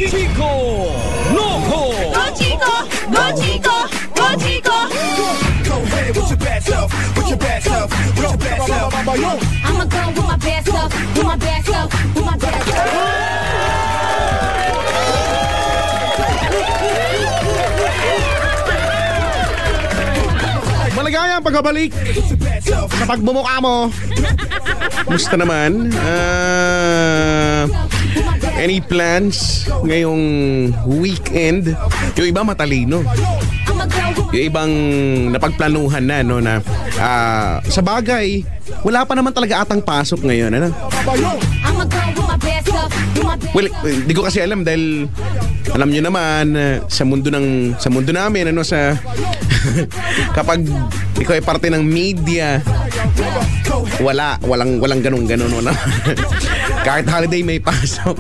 Chico Loco. Go Chico! Go Chico! Go Chico! Go ahead with your bad self, with your bad self, with your bad self. I'ma go with my best self, with my best self, with my best self. Maligayang pagbabalik sa pagmumukha mo. Musta naman? Any plans ngayong weekend? Yung iba matalino. Yung ibang napagplanuhan na, no, na sa bagay, wala pa naman talaga atang pasok ngayon, ano? Well, di ko kasi alam dahil alam nyo naman sa mundo namin, ano, sa kapag ikaw ay parte ng media, walang ganun, no? Kahit holiday may pasok.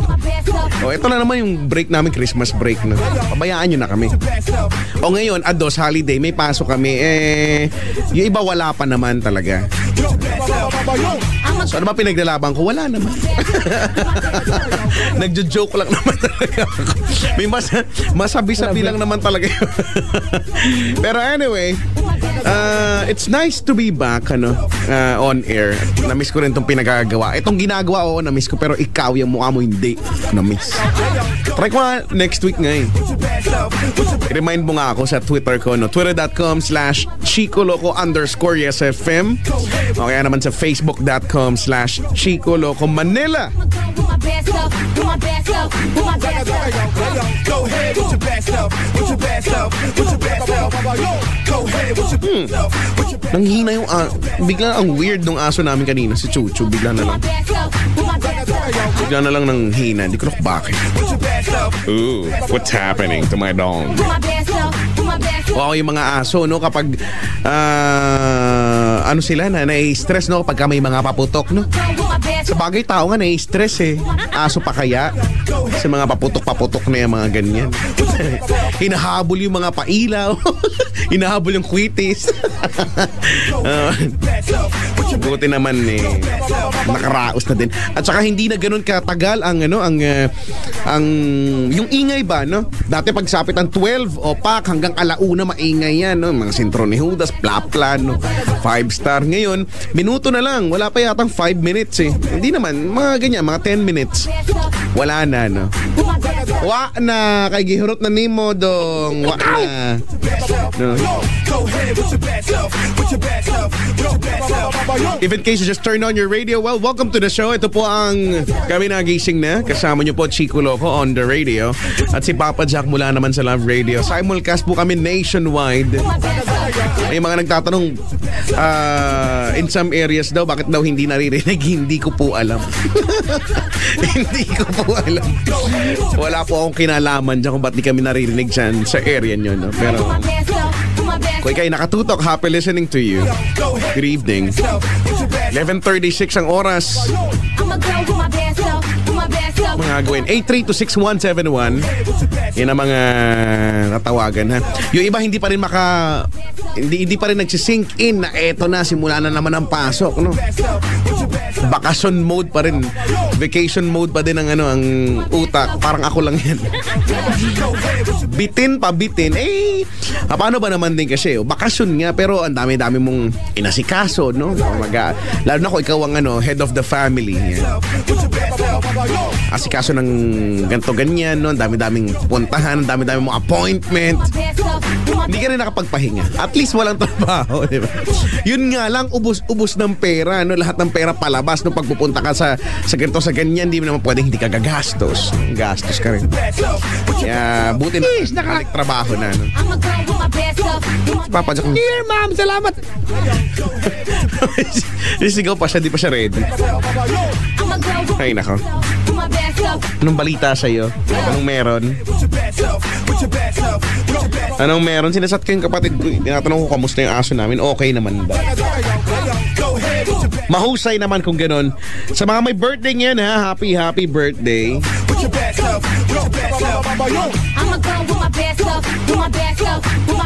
O, ito na naman yung break namin, Christmas break, no? Pabayaan nyo na kami. O ngayon, ados, holiday, may pasok kami. Yung iba wala pa naman talaga. So ano ba pinaglalaban ko? Wala naman. Nagjo-joke lang naman talaga ako. May masabi-sabi lang naman talaga yun. Pero anyway, it's nice to be back, ano, on air. Na-miss ko rin itong pinagagawa. Itong ginagawa, oo, na-miss ko. Pero ikaw, yung mukha mo hindi na-miss. Try ko nga next week nga eh. I-remind mo nga ako sa Twitter ko, no? Twitter.com/ChicoLoco_YesFM. O kaya naman sa Facebook.com/ChicoLocoManila. Nanghina yung bigla ang weird nung aso namin kanina, si Chuchu. Bigla na lang nang hina. Hindi ko alam bakit. Ooh, what's happening to my dog? O yung mga aso, no, kapag ano sila na nai-stress, no, kapag may mga paputok, no. Sa bagay, tao nga nai-stress eh. Aso pa kaya sa mga paputok-paputok na yung mga ganyan. Hinahabol yung mga pailaw. Hinahabol yung kwitis. Buti naman eh, nakaraos na din. At saka hindi na ganun katagal ang yung ingay ba, no? Dati pagsapit ng 12 o pak hanggang alauna maingay yan, no? Mga sintro ni Judas, Plaplan, no? 5-star. Ngayon, minuto na lang. Wala pa yatang 5 minutes eh. Hindi naman, mga ganyan, mga 10 minutes. Wala na, no? Wa na, kay gihurot na nimo dong. Wa na. No? If in case you just turn on your radio, well, welcome to the show. Ito po ang kami nagising na. Kasama nyo po Chico Loco on the radio. At si Papa Jack mula naman sa Love Radio. Simulcast po kami nationwide. May mga nagtatanong in some areas daw, bakit daw hindi naririnig? Hindi ko po alam. Hindi ko po alam. Wala po akong kinalaman dyan kung ba't di kami naririnig dyan sa area nyo, no? Pero kung ikaw'y nakatutok, happy listening to you. Good evening. 11:36 ang oras. Mga gawin 8326171. Yan ang mga natawagan, ha. Yung iba hindi pa rin hindi pa rin nagsisink in na eto na, simula na naman ang pasok, no. Vacation mode pa rin. Vacation mode pa din ang ang utak. Parang ako lang yan. Bitin. Paano ba naman din kasi? Bakasyon nga, pero ang dami-dami mong inasikaso, no? Lalo na kung ikaw ang head of the family. Yan. Asikaso ng ganto-ganyan, no? Ang dami-daming puntahan, ang dami-daming mong appointment. Hindi ka rin nakapagpahinga. At least walang trabaho, di ba? Yun nga lang, ubos ng pera, no? Lahat ng pera palabas, no? Pagpupunta ka sa ganito, sa ganyan, hindi mo naman pwedeng hindi ka gagastos. Gastos ka rin. Kaya, buti na nakalik trabaho na, no? Papa Jack. Here, ma'am, salamat. Isigaw pa siya, di pa siya ready. Ay, nako. Anong balita sa'yo? Anong meron? Anong meron? Sinasat ko yung kapatid ko. Tinatanong ko kamusta yung aso namin. Okay naman ba? Mahusay naman kung ganun. Sa mga may birthday ngayon, ha? Happy birthday.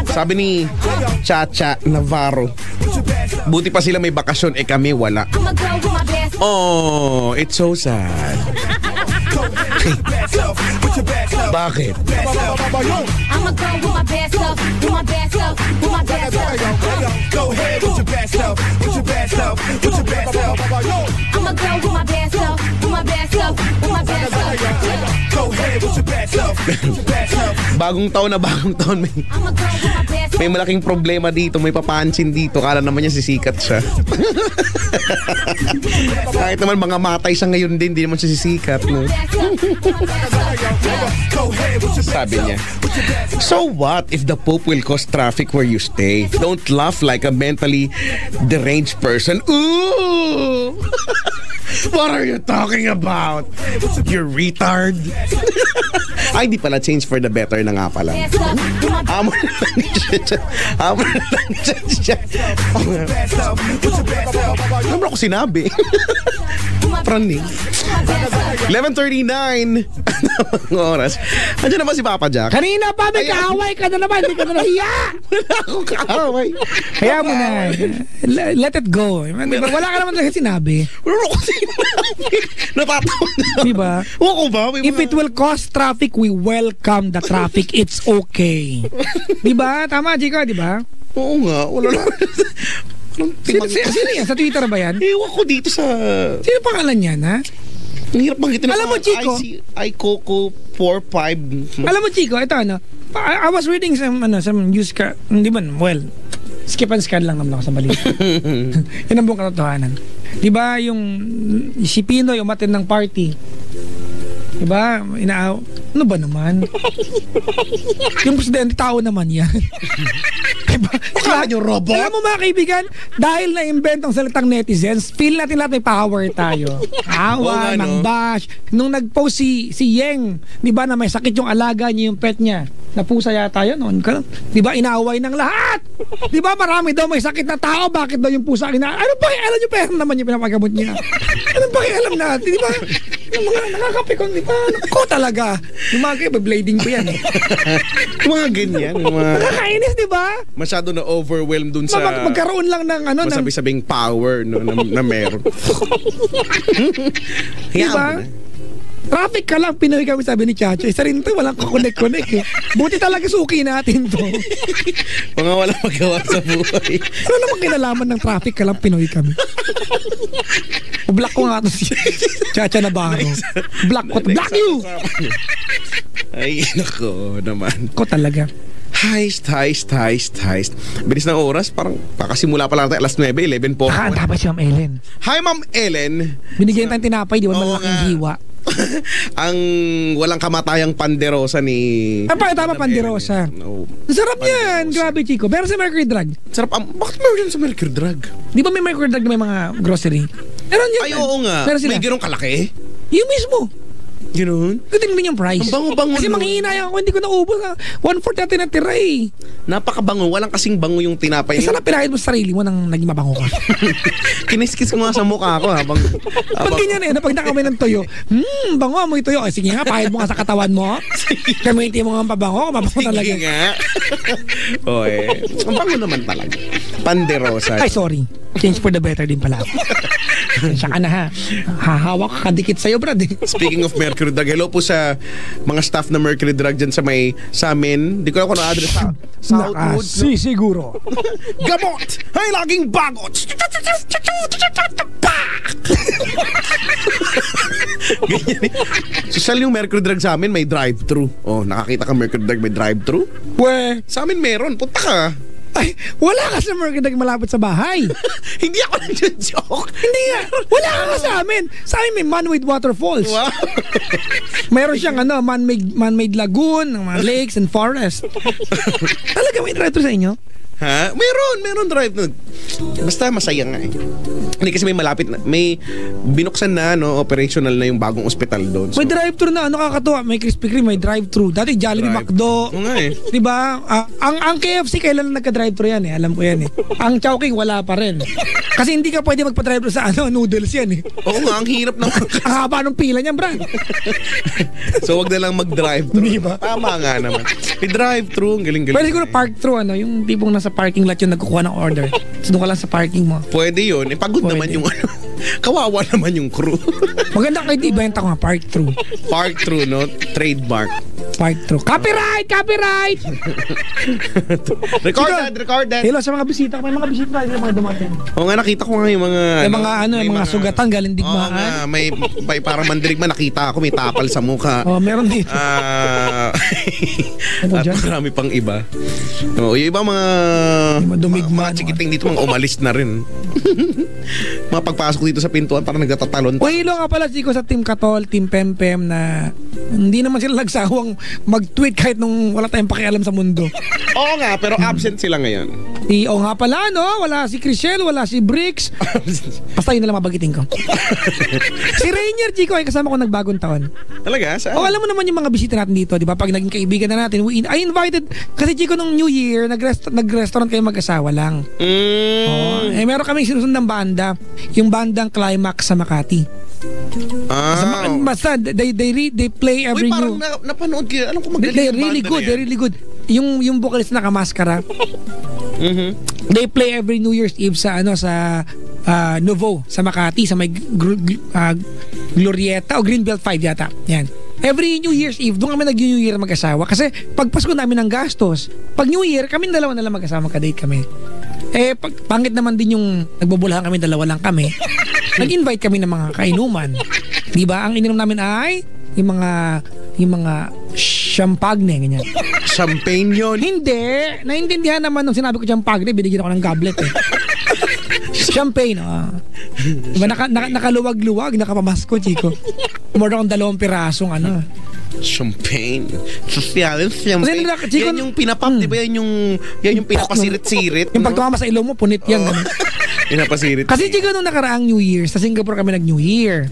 Sabi ni Chacha Navarro, buti pa sila may bakasyon, kami wala. Oh, it's so sad. Bakit? I'ma go with my bad self, with my bad self, with my bad self. Go ahead with your bad self, with your bad self, with your bad self. I'ma go with my bad self, with my bad self, with my bad self. Go ahead with your bad self, with your bad self. Bagong taon may, I'ma go with my bad self. may malaking problema dito, may papansin dito. Kala naman niya sisikat siya. Kahit naman mga matay siya ngayon din, di naman siya sisikat. No? Sabi niya, so what if the Pope will cause traffic where you stay? Don't laugh like a mentally deranged person. Ooh! What are you talking about? You retard? Ay, di pala, change for the better na nga pala. Amo na lang siya. Amo na lang siya. Ano ba ako sinabi? Praning. 11:39 ang oras. Andiyan naman si Papa Jack. Kanina pa may kaaway ka na naman, hindi ka na nahiya. Wala akong kaaway. Kaya mo na, let it go. Wala ka naman talaga sinabi. Wala akong sinabi. Natatawa na. Diba? Wala ba? If it will cause traffic, we welcome the traffic. It's okay. Diba? Tama, Chico, diba? Oo nga. Wala naman. Sino yan? Sa Twitter ba yan? Ewan ko dito sa... Sino pangalan yan, ha? Ang hirap banggitin. Alam mo, Chico? Coco 45. Alam mo, Chico, ito ano, I was reading some news hindi man, well, skip and scan lang naman ako sa balita. Yun ang buong katotohanan. Diba, yung si Pinoy umattend ng party. Diba, ano ba naman? Yung presidente, tao naman yan. Diba? Yung robot? Alam mo mga kaibigan, dahil na-invent ang salitang netizens, feel natin lahat may power tayo. Awa, mangbash. Nung nag-post si Yeng, di ba, na may sakit yung alaga niya, yung pet niya. Napusa yata yun. Di ba, inaaway ng lahat. Di ba, marami daw may sakit na tao. Bakit daw yung pusa? Ano pa, alam nyo, pero naman yung pinapagamot niya. Anong pakialam natin, di ba? Yung mga nakakapikon, di ba? Ko talaga. Yung mga kayo, blading pa yan. Mga ganyan. Nakakainis, di ba? Masyado na overwhelmed dun sa... Magkaroon lang ng ano... Masabi-sabing power no, na meron. Diba? Traffic ka lang, Pinoy kami, sabi ni Chacho. Isa rin ito, walang kakonek-konek eh. Buti talaga suki natin to. Mga walang magawa sa buhay. Ano naman kinalaman ng traffic ka lang, Pinoy kami? Block ko nga to si Chacha Navarro. Block ko to. Block you! Ay, nako naman. Ko talaga. Heist. Bilis ng oras, parang kakasimula pa lang tayo alas 9, 11 po. Nakahanda pa si Ma'am Ellen. Hi, Ma'am Ellen. Binigyan tayong tinapay, di ba? Malaking hiwa. Ang walang kamatayang panderosa ni... Tama, panderosa. No. Sarap yan. Grabe, Chico. Pero sa Mercury Drug. Sarap. Bakit meron yan sa Mercury Drug? Di ba may Mercury Drug na may mga grocery? Meron yan. Ay, oo nga. May ganun kalaki? Yung mismo. Ganoon? Gating din yung price. Ang bango-bango. Kasi manghihinayang ako, hindi ko naubos. 1/4 natin natira eh. Napakabango. Walang kasing bango yung tinapay. Sana pinahid mo sa sarili mo nang naging mabango ka. Kiniskis ko nga sa mukha ko habang pag ganyan pag nakamay ng tuyo, bango mo yung tuyo. Ay, sige nga, pahid mo nga sa katawan mo. Gamitin mo nga ang pabango, mabango talaga. Sige nga. Ang bango naman talaga. Panderosa. Ay, sorry. Change for the better din pala. Siya ka na ha. Hahawak ka kadikit sa'yo, brad. Speaking of Mercury Drug, hello po sa mga staff na Mercury Drug dyan sa amin. Di ko alam kung ano address sa Southwood. Siguro. Gamot! Ay, laging bagot! Ganyan eh. Social yung Mercury Drug sa amin, may drive-thru. Oh, nakakita ka Mercury Drug may drive-thru? We. Sa amin meron. Punta ka. Ay, wala ka sa Mercury Drug malapit sa bahay. Hindi ako nag-joke. Hindi nga. Wala ka sa amin. Sa amin may man-made waterfalls. Wow. Mayroon siyang man-made lagoon, mga lakes and forest. Talaga may drive-thru sa inyo? Ha? Meron drive-thru. Basta masaya nga eh. Hindi kasi may malapit na, may binuksan na, operational na yung bagong ospital doon. So, may drive-thru na, kakatuwa. May Krispy Kreme, may drive-thru. Dati Jollibee, McDo. Oo nga eh. Diba? Ang KFC, kailan na nagka-drive-thru yan eh. Alam ko yan eh. Ang Chowking, wala pa rin. Kasi hindi ka pwede magpa-drive-thru sa noodles yan eh. Oo nga, ang hirap naman. Ang haba ng pila niyan, Brad. So, wag na lang mag-drive-thru. Diba? Tama nga naman. May drive-thru, ang galing-galing. Pero siguro park-thru, yung tipong nasa sa parking lot yung nagkukuha ng order. So doon ka lang sa parking mo. Pwede yun. Pagod Pwede. naman yung kawawa naman yung crew. Maganda kayo ibenta ko nga, park through. Park through, no? Trademark. Park through. Copyright! Copyright! Recorded. Hello sa mga bisita. May mga bisita tayo mga dumating. Oo nga, nakita ko nga yung mga... May mga may yung mga sugatan galing Oo nga, digmaan. may parang mandirigma nakita ako, may tapal sa mukha. Oh, meron dito. Ano At dyan? marami pang iba. Oo, yung iba mga... Madumigma, Mga chikiting dito, mga umalis na rin. Mga pagpasok dito sa pintuan, parang nagtatatalon. Uy, hello nga pala, Chico, sa Team Katol, Team Pempem na hindi naman sila nagsawang mag-tweet kahit nung wala tayong pakialam sa mundo. Oo nga, pero absent sila ngayon. Oo nga pala, no? Wala si Chriselle, wala si Bricks. Basta yun na lang mabagitin ko. Si Rainier, Chico, ay kasama ko nagbagong taon. Talaga? Saan? O, alam mo naman yung mga bisita natin dito, di ba? Pag naging kaibigan na natin, I invited, kasi Chico, nung New Year, nag-restaurant kayo mag-asawa lang. Oh, meron kaming sinusundang banda, yung bandang Climax sa Makati. Basta, they play every Uy, parang new... napanood ko. Alam ko magaling They're yung really banda good, na yan. they're really good. Yung vocalist na nakamaskara, they play every New Year's Eve sa Novo sa Makati sa may Glorieta o Greenbelt 5 yata. Yan. Every New Year's Eve, doon kami nag-New Year mag-asawa. Kasi pag Pasko namin ng gastos, pag New Year, kami dalawa na lang mag-asawa, magka-date kami. Pangit naman din yung nagbubulahan kami, dalawa lang kami. Nag-invite kami ng mga kainuman. Di ba? Ang ininom namin ay yung mga champagne, ganyan. Champagne yun. Hindi. Naintindihan naman nung sinabi ko champagne, binigyan ako ng goblet eh. Champagne, Diba, nakaluwag-luwag, nakapamasko, Chico. Umorder akong 2 pirasong Champagne. Social champagne. Chico, yan yung pinapap, di ba? Yan yung pinapasirit-sirit. Yung pagtumama sa ilong mo, punit yan. Ganun. Pinapasirit. Kasi Chico, nung nakaraang New Year, sa Singapore kami nag-New Year.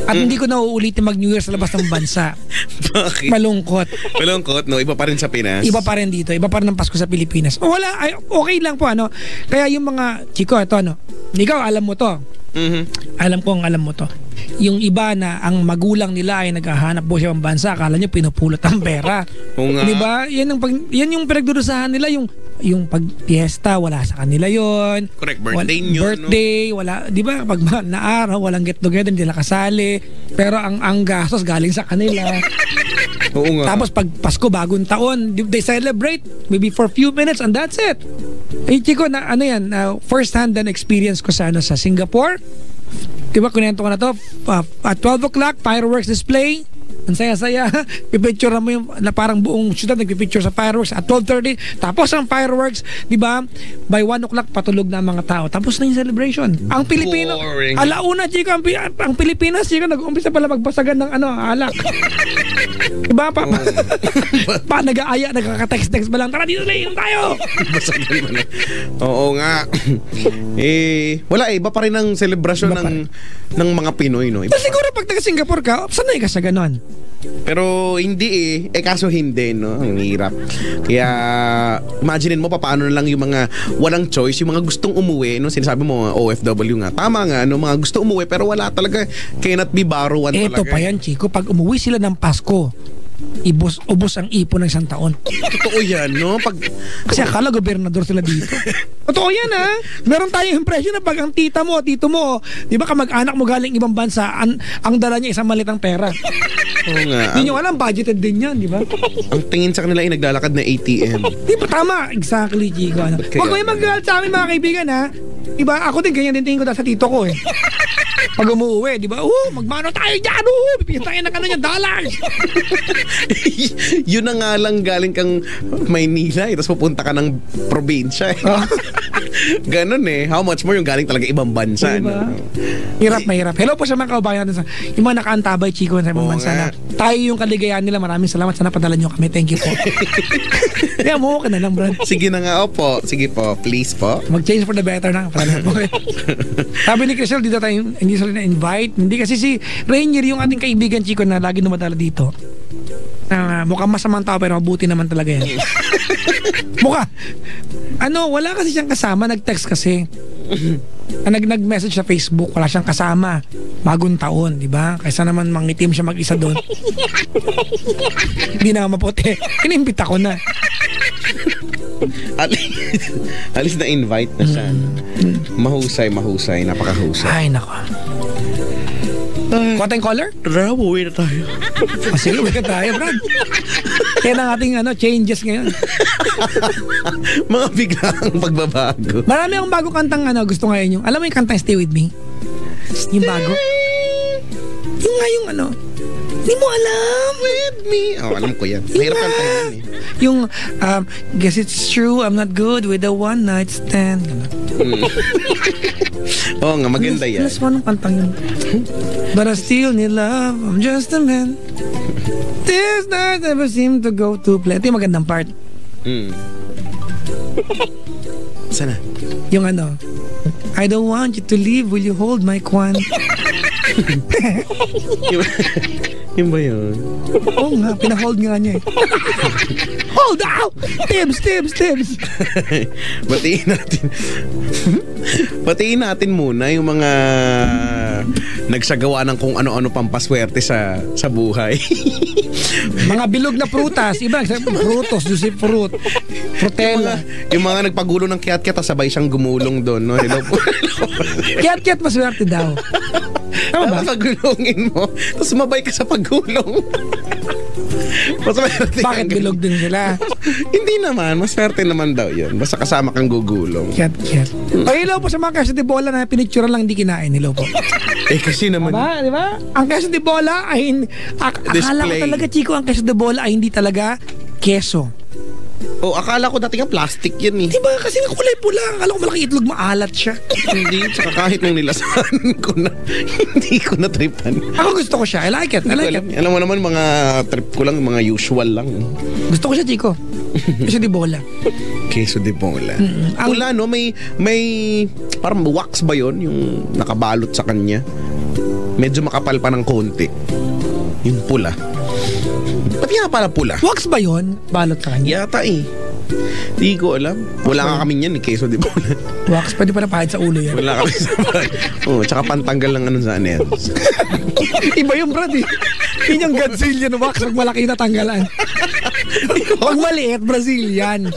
At hindi ko na uulitin mag-New Year sa labas ng bansa. Bakit? Malungkot. Malungkot, no? Iba pa rin sa Pinas. Iba pa rin dito. Iba pa rin ng Pasko sa Pilipinas. Okay lang po, Kaya yung mga, Chico, ito, ikaw, alam mo to. Alam mo to. Yung iba na ang magulang nila ay naghahanap po siya ng bansa, akala nyo pinupulot ang pera. Di ba? Yan yung pinagdurusahan nila, yung pag-fiesta, wala sa kanila yon. Correct, birthday nyo. Birthday, wala, di ba? Pag mahal na araw, walang get together, hindi nila kasali. Pero ang gastos galing sa kanila. Oo nga. Tapos pag Pasko, bagong taon, they celebrate maybe for a few minutes and that's it. Chico, first hand experience ko sa Singapore. Diba, kunento ko na to, at 12 o'clock, fireworks display. Ang saya-saya. Pipicture mo yung parang buong syudad nagpipicture sa fireworks at 12:30. Tapos ang fireworks, di ba? By 1 o'clock patulog na ang mga tao. Tapos na yung celebration. Ang Pilipino, boring. alauna, Chico, ang Pilipinas, Chico, nag-umpisa pala magbasagan ng alak. Diba? Nag-aaya, nagkaka-text-text ba lang, tara dito na, inom tayo. Basagan mo na. Oo nga. Wala iba pa rin ang selebrasyon ng mga Pinoy, no? Iba Siguro pag taga-Singapore ka, sanay ka sa ganon. Pero hindi kaso hindi, no? Ang hirap. Kaya imaginein mo paano na lang yung mga walang choice, yung mga gustong umuwi, no? Sinasabi mo OFW nga. Tama nga, no? Mga gusto umuwi pero wala talaga, cannot be borrowan talaga. Ito pa yan, Chico, pag umuwi sila ng Pasko, ubos ang ipon ng isang taon. Totoo yan, no? Kasi akala gobernador sila dito. Totoo yan, ha? Meron tayong impression na pag ang tita mo, tito mo, di ba kamag-anak mo galing ibang bansa, ang dala niya isang malitang pera. Oo nga. Hindi nyo alam, budgeted din yan, di ba? Ang tingin sa kanila ay naglalakad na ATM. Di ba tama? Exactly, Chico. Huwag kayo mag-galit sa amin, mga kaibigan, ha? Diba, ako din, ganyan din tingin ko dahil sa tito ko, eh. Pag umuwi, di ba? Magmano tayo dyan, bibigyan tayo ng dollars. Yun na nga lang galing kang Maynila, tapos pupunta ka ng probinsya. Ganon How much more yung galing talaga ibang bansa. Diba? No? Hirap, mahirap. Hello po sa mga kaubayan natin. Yung mga nakaantabay, Chico, sa ibang bansa na tayo yung kaligayahan nila. Maraming salamat. Sana padala nyo kami. Thank you po. Kaya mo ka na lang, Brad. Sige na nga, opo. Sige po, please po. Mag-change for the better na. Sabi ni Crystal, hindi sila na-invite. Hindi kasi si Rainier, yung ating kaibigan, Chico, na lagi dumadala dito. Mukhang masamang tao pero mabuti naman talaga yan. Wala kasi siyang kasama. Nag-text kasi. Nag-message sa Facebook, wala siyang kasama. Bagong taon, di ba? Kaysa naman mangitim siya mag-isa doon. Hindi na maputi. Inimbita ko na. Alis na invite na siya. Mahusay, napakahusay. Ay, nako. Kuha tayong caller? Tara, uwi na tayo. Sige, uwi ka tayo, Brad. Kaya ng ating changes ngayon. Mga biglang pagbabago. Marami akong bago kantang gusto ngayon yung, alam mo yung kantang Stay With Me? Yung bago. Yung nga yung hindi mo alam. With me. Oh, alam ko yan. Mahirap kantahin yan eh. Yung, guess it's true, I'm not good with a one night stand. Oo nga, maganda yan. Plus one ang kantang yun. But I still need love, I'm just a man. This night never seem to go to plan. Ito yung magandang part. Sana? Yung I don't want you to leave, will you hold my kwan? Yun ba yun? Oo nga, pinahold nga niya eh. Hold out! Tibbs! Batiin natin muna yung mga nagsagawa ng kung ano-ano pampaswerte sa buhay. Mga bilog na prutas. Iba, prutos, juicy fruit, frutella. Yung mga nagpagulo ng kiat-kiat, sabay siyang gumulong doon. No? Hello po. Kiat-kiat maswerte daw. Tama ba? Pagulongin mo, tapos mabay ka sa pagulong. Bakit bilog din sila? Hindi naman, maswerte naman daw yun. Basta kasama kang gugulong. Kiat-kiat. O hello po sa mga queso de bola na pinicturean lang di kinain. Hello po. Kasi naman. Di ba? Ang queso de bola ay akala ko talaga, Chico, ang queso de bola ay hindi talaga keso. Akala ko dati nga plastic yan eh. Diba? Kasi nga kulay pula. Akala ko malaking itlog, maalat siya. Hindi, tsaka kahit nung nilasahan ko na, hindi ko na tripan. Ako gusto ko siya. I like it. Alam mo naman, mga trip ko lang, mga usual lang. Gusto ko siya, Chico. Queso de bola. Queso de bola. Pula, no? May parang wax ba yun? Yung nakabalot sa kanya. Medyo makapal pa ng konti. Yung pula. Ba't nga pala pula? Wax ba yun? Balot sa kanya? Yata eh. Hindi ko alam. Wala nga kami yan, queso de bola. Wax, pwede pa napahid sa ulo yan. Wala kami sa bahay. Tsaka pantanggal ng sa aner. Iba yung Brad eh. Yun yung Godzilla wax, pag malaki na tanggalan. Pag maliit, Brazilian.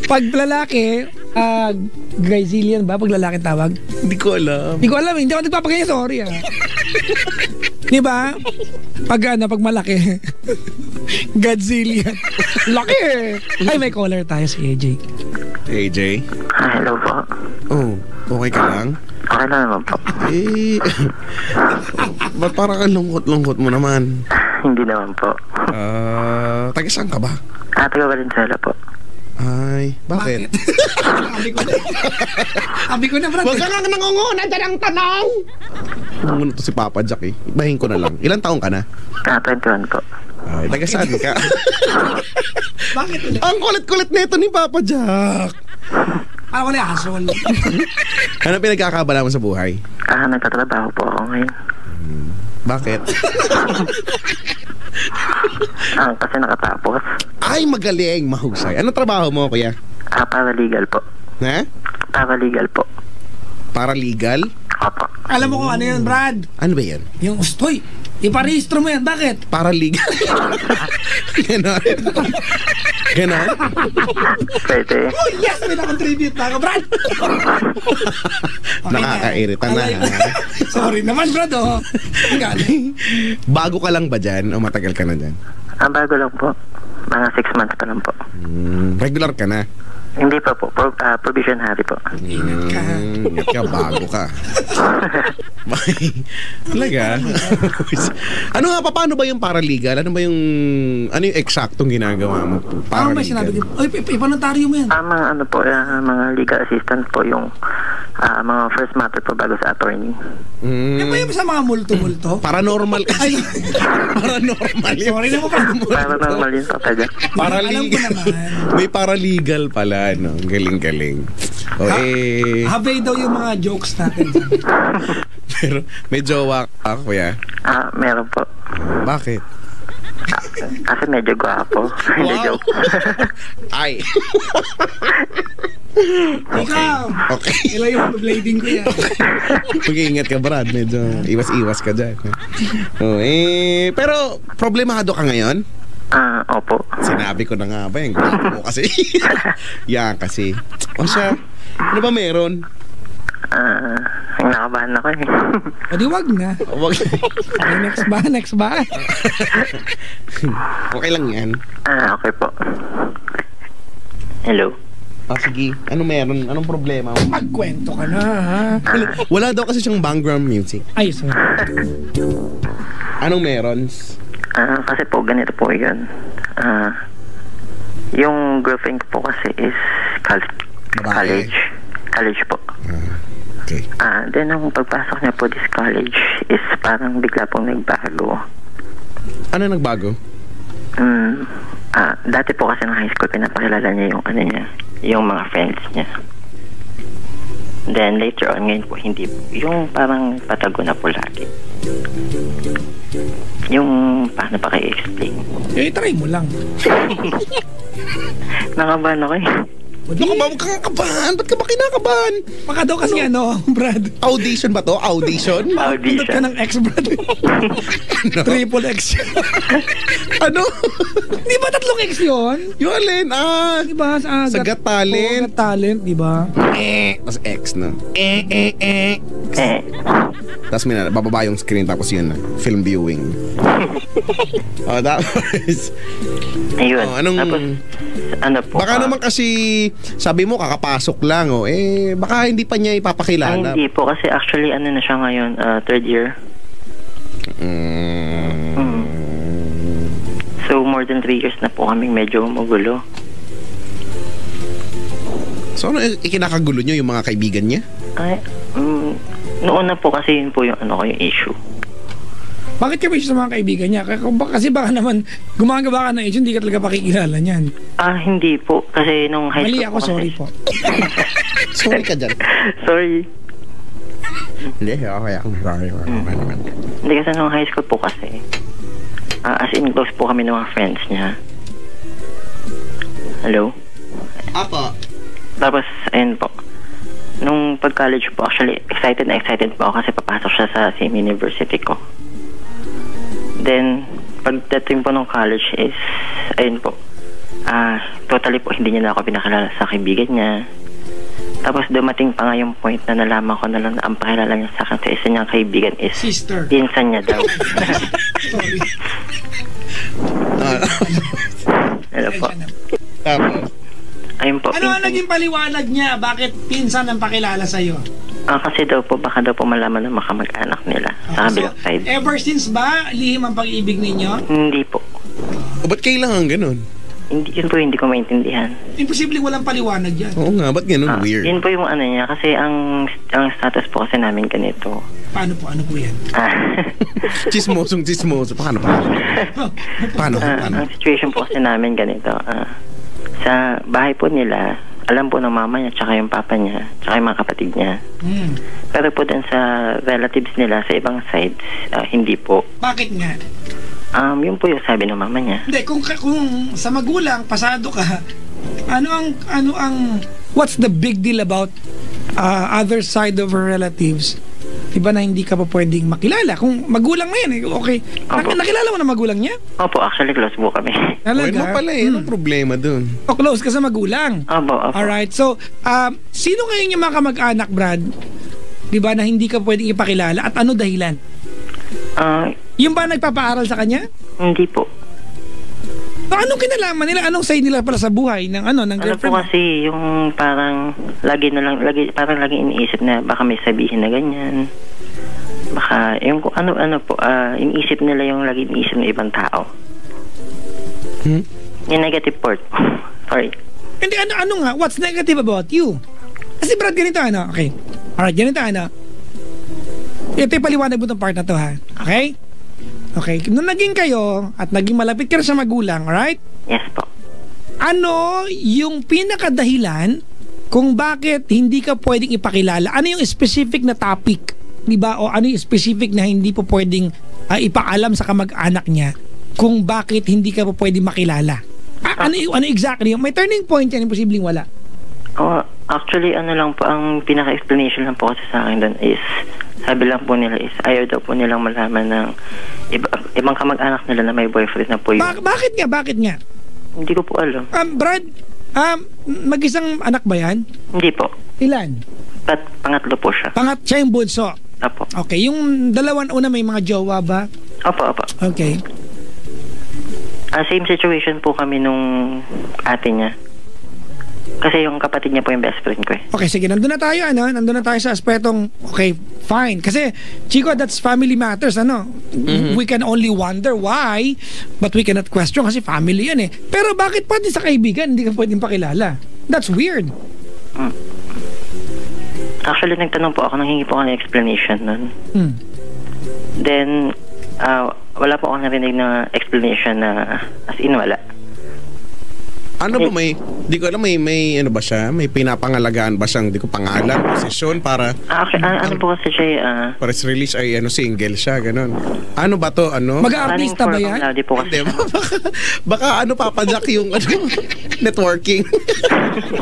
Pag lalaki, Brazilian ba? Pag lalaki tawag? Hindi ko alam. Hindi ako nagpapagaya, sorry Diba? Pag malaki, Godzilla. Laki eh. Ay, may caller tayo si AJ. AJ? Hello po. Okay ka lang? Okay na naman po. Ba't parang ang lungkot-lungkot mo naman? Hindi naman po. Taga saan ka ba? Taga Valenzuela po. Ay, bakit? Sabi ko na, Brad. Huwag ka nga nangunguna dyan ang tanong! Nangunguna to si Papa Jack eh. Ibahin ko na lang. Ilan taong ka na? 21 po. Ay, taga saan ka? Bakit ulit? Ang kulit-kulit nito ni Papa Jack. Ako na asol. Ano pinagkakabala mo sa buhay? Nagtatrabaho po ako ngayon. Bakit? Kasi nakatapos. Ay, magaling, mahusay. Anong trabaho mo, kuya? Paralegal po. Ha? Paralegal po. Paralegal? Opo. Alam mo kung ano yun, Brad? Ano ba yan? Yung ustoy. Iparehistro mo yan. Bakit? Paralegal. Ganon. Ganon? Pwede. Oh, yes! May na-contribute na ako, Brad. Okay, nakakairita na. Sorry naman, Brad. Galing. Bago ka lang ba dyan o matagal ka na dyan? Bago lang po. Mga 6 months pa lang po. Regular ka na? Hindi pa po. Provisionary po. Ingat ka, bago ka. Talaga? Ano nga, paano ba yung paralegal? Ano yung eksaktong ginagawa mo? Ano ba sinabi din? Oy, ipanotaryo mo yan. Mga mga legal assistant po yung mga first matter po bago sa attorney. Yan ba yung sa mga multo-multo? Paranormal kasi. Paranormal. Sorry na mo pa. Paranormal yun po, Pedro. Alam ko naman. May paralegal pala, no? Galing-galing. Habay daw yung mga jokes natin. Pero may jowa ka, kuya? Meron po. Bakit? Kasi medyo gwapo. Hindi joke. Ay. Ikaw. Okay. Ila yung blading ko yan. Mag-iingat ka, Brad. Medyo iwas-iwas ka dyan. Pero problemado ka ngayon? Opo. Sinabi ko na nga ba yung gusto ko kasi. Yan kasi. O siya, ano ba meron? Nakabahan ako eh. O di wag na. Wag. Okay, next ba? Okay lang yan. Okay po. Hello? Sige. Ano meron? Anong problema? Magkwento ka na, ha? Wala daw kasi siyang background music. Ay, sorry. Anong meron? Kasi po, ganito po yun. Yung girlfriend ko po kasi is Babae. College po. Okay. Then, nung pagpasok niya po this college is parang bigla pong nagbago. Ano nagbago? Dati po kasi ng high school, pinapakilala niya yung yung mga friends niya. Then, later on, ngayon po, hindi po. Yung parang patago na po lagi. Yung, paano pa kayo explain? Try mo lang. Nakabahan ako eh. Naku ba, huwag kang kakabahan? Ba't ka ba kinakabahan? Baka daw kasi Brad. Audition ba to? Audition? Pindot ka ng X, Brad. Triple X. Ano? Di ba 3 X yun? Yung alin? Di ba? Sa Got Talent. Got Talent, di ba? Tapos X na. Tapos may bababa yung screen tapos yun na. Film viewing. Tapos Ayun. anong... Tapos, ano po? Baka naman kasi sabi mo kakapasok lang baka hindi pa niya ipapakilala. Hindi po kasi actually ano na siya ngayon, 3rd year. So more than 3 years na po kaming medyo magulo. So ano ikinakagulo niyo yung mga kaibigan niya? Noon na po kasi yun po yung yung issue. Bakit ka ba siya sa mga kaibigan niya? Kasi baka naman gumagawa ka ng issue, hindi ka talaga pakikilala niyan. Hindi po. Kasi nung high school Mali ako, sorry po. Sorry ka dyan. Sorry. Hindi, okay ako. Sorry. Hindi kasi nung high school po kasi as in close po kami ng mga friends niya. Hello? Apa? Tapos, ayun po. Nung pag-college po, actually, excited po ako kasi papasok siya sa same university ko. Then, pagdating po ng college is, ayun po, totally po, hindi niya na ako pinakilala sa kaibigan niya. Tapos dumating pa nga yung point na nalaman ko na lang na ang pakilala niya sa akin sa isa niyang kaibigan is Sister. Pinsan niya daw. Sorry. Ano po? Tapos? Ayun po. Ano ang naging paliwanag niya? Bakit pinsan ang pakilala sa'yo? Kasi daw po, baka daw po malaman ng makamag-anak nila sa kabilang side. Ever since ba, lihim ang pag-ibig ninyo? Hindi po. Ba't kailangan ganun? Yun po hindi ko maintindihan. Imposible walang paliwanag yan. Oo nga, ba't ganun? Weird. Yun po yung ano niya, kasi ang status po kasi namin ganito. Paano po? Ano po yan? Chismoso. Paano? Ang situation po kasi namin ganito. Sa bahay po nila, alam po ng mama niya, tsaka yung papa niya, tsaka yung mga kapatid niya. Pero po din sa relatives nila sa ibang sides, hindi po. Bakit nga? Yun po yung sabi ng mama niya. Hindi, kung sa magulang, pasado ka, ano ang what's the big deal about other side of her relatives? Diba na hindi ka pa pwedeng makilala? Kung magulang na yan, okay. Nakilala mo na magulang niya? Opo, actually close po kami. Talaga? Well, mo pala anong problema dun? O close ka sa magulang? Opo. Alright, so, sino ngayon yung mga kamag-anak, Brad? Diba na hindi ka pwedeng ipakilala? At ano dahilan? Yung ba nagpapaaral sa kanya? Hindi po. Anong kinalaman nila? Anong say nila pala sa buhay ng girlfriend? Ano po kasi yung parang lagi iniisip na baka may sabihin na ganyan. Baka yung ano po, iniisip nila yung lagi iniisip ng ibang tao. Yung negative part. Sorry. Hindi, ano nga? What's negative about you? Kasi Brad, ganito okay. Alright, ganito ito yung paliwanag mo itong part na to, ha? Okay? Okay, nung naging kayo at naging malapit ka sa magulang, alright? Yes po. Ano yung pinakadahilan kung bakit hindi ka pwedeng ipakilala? Ano yung specific na topic? Diba? O ano yung specific na hindi po pwedeng ipaalam sa kamag-anak niya kung bakit hindi ka po pwedeng makilala? Ano exactly? May turning point yan, imposibleng wala. Actually, lang po, ang pinaka-explanation lang po kasi sa akin doon is sabi lang po nila is ayaw daw po nilang malaman ng ibang kamag-anak nila na may boyfriend na po yun. Bakit nga? Hindi ko po alam. Brad, mag-isang anak ba yan? Hindi po. Ilan? Pangatlo po siya. Siya yung bunso. Opo. Okay, yung dalawan una may mga jowa ba? Opo. Okay. Same situation po kami nung ate niya. Kasi yung kapatid niya po yung best friend ko eh. Okay, sige. Nandun na tayo sa aspetong, okay, fine. Kasi, Chico, that's family matters, We can only wonder why, but we cannot question kasi family yan eh. Pero bakit pati sa kaibigan, hindi ka pwedeng pakilala? That's weird. Actually, nagtanong po ako, nanghingi po ako ng explanation nun. Then, wala po ako narinig na explanation na as in wala. Ano ba di ko alam, may ano ba siya? May pinapangalagaan ba siyang, pangalan, posisyon para... ano po kasi siya, press release ay single siya, ganun. Ano ba to, Mag-aartista ba yan? Hindi, baka Papa Jack yung networking.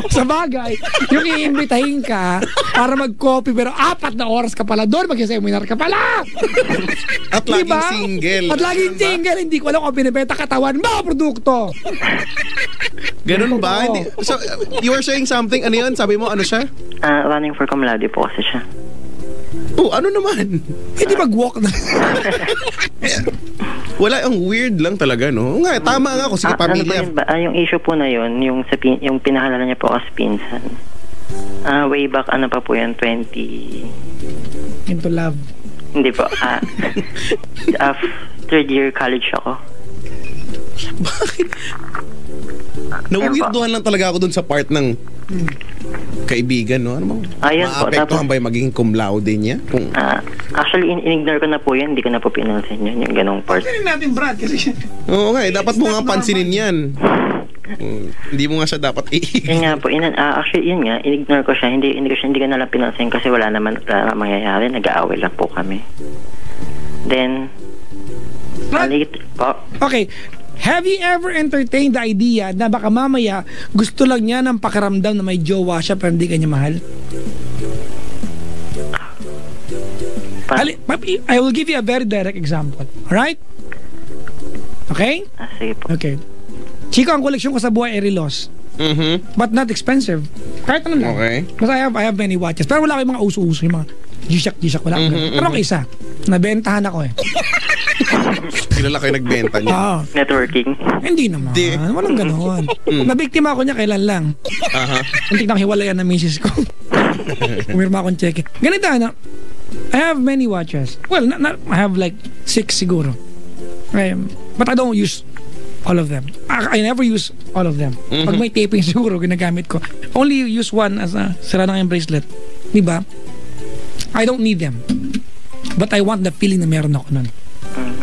Sa bagay, yung iimbitahin ka para mag-copy pero 4 na oras ka pala doon, mag-seminar ka pala! At laging single. At laging single, hindi ko alam kung binibenta katawan, mga produkto! Ganun ba? So, you were saying something, ano yun? Sabi mo, ano siya? Running for cum laude po kasi siya. Ano naman? Hindi mag-walk na. Wala, ang weird lang talaga, no? Nga, tama nga ako, sige, pamilya. Yung issue po na yun, yung pinakalala niya po as pinsan. Way back, pa po yan, 20... Into love. Hindi po. Third year college ako. Bakit? Nawirduhan lang talaga ako dun sa part ng kaibigan, no? Ano bang maapektuhan ba yung magiging cum laude niya? Actually, in-ignore ko na po yan. Hindi ko na po pinansin yun, yung ganong part. Pansinin natin, Brad, kasi... Oo nga, dapat mo nga pansinin yan. Hindi mo nga siya dapat Yun nga po, actually, yun nga, in-ignore ko siya. Hindi ko na lang pinansin kasi wala naman mangyayari. Nag-aaway lang po kami. Then, okay. Have you ever entertained the idea na baka mamaya gusto lang niya ng pakiramdam na may jowa siya pero hindi ka niya mahal? I will give you a very direct example. Alright? Okay? Sige po. Okay. Chico, ang koleksyon ko sa buhay ay relos. But not expensive. Kahit ano lang. Okay. But I have many watches. Pero wala kayong mga uso-uso. Yung mga G-Shock, wala. Pero ako isa. Nabentahan ako eh. Kilala kayo nagbenta niya? Networking? Hindi naman. Walang ganoon. Nabiktima ako niya kailan lang. Muntik nang hiwalayan na misis ko. Pumirma akong check. Ganito, I have many watches. Well, I have like 6 siguro. But I don't use all of them. I never use all of them. Pag may taping siguro, ginagamit ko. Only use one as a sira ng bracelet. Diba? I don't need them. But I want the feeling na meron ako nun.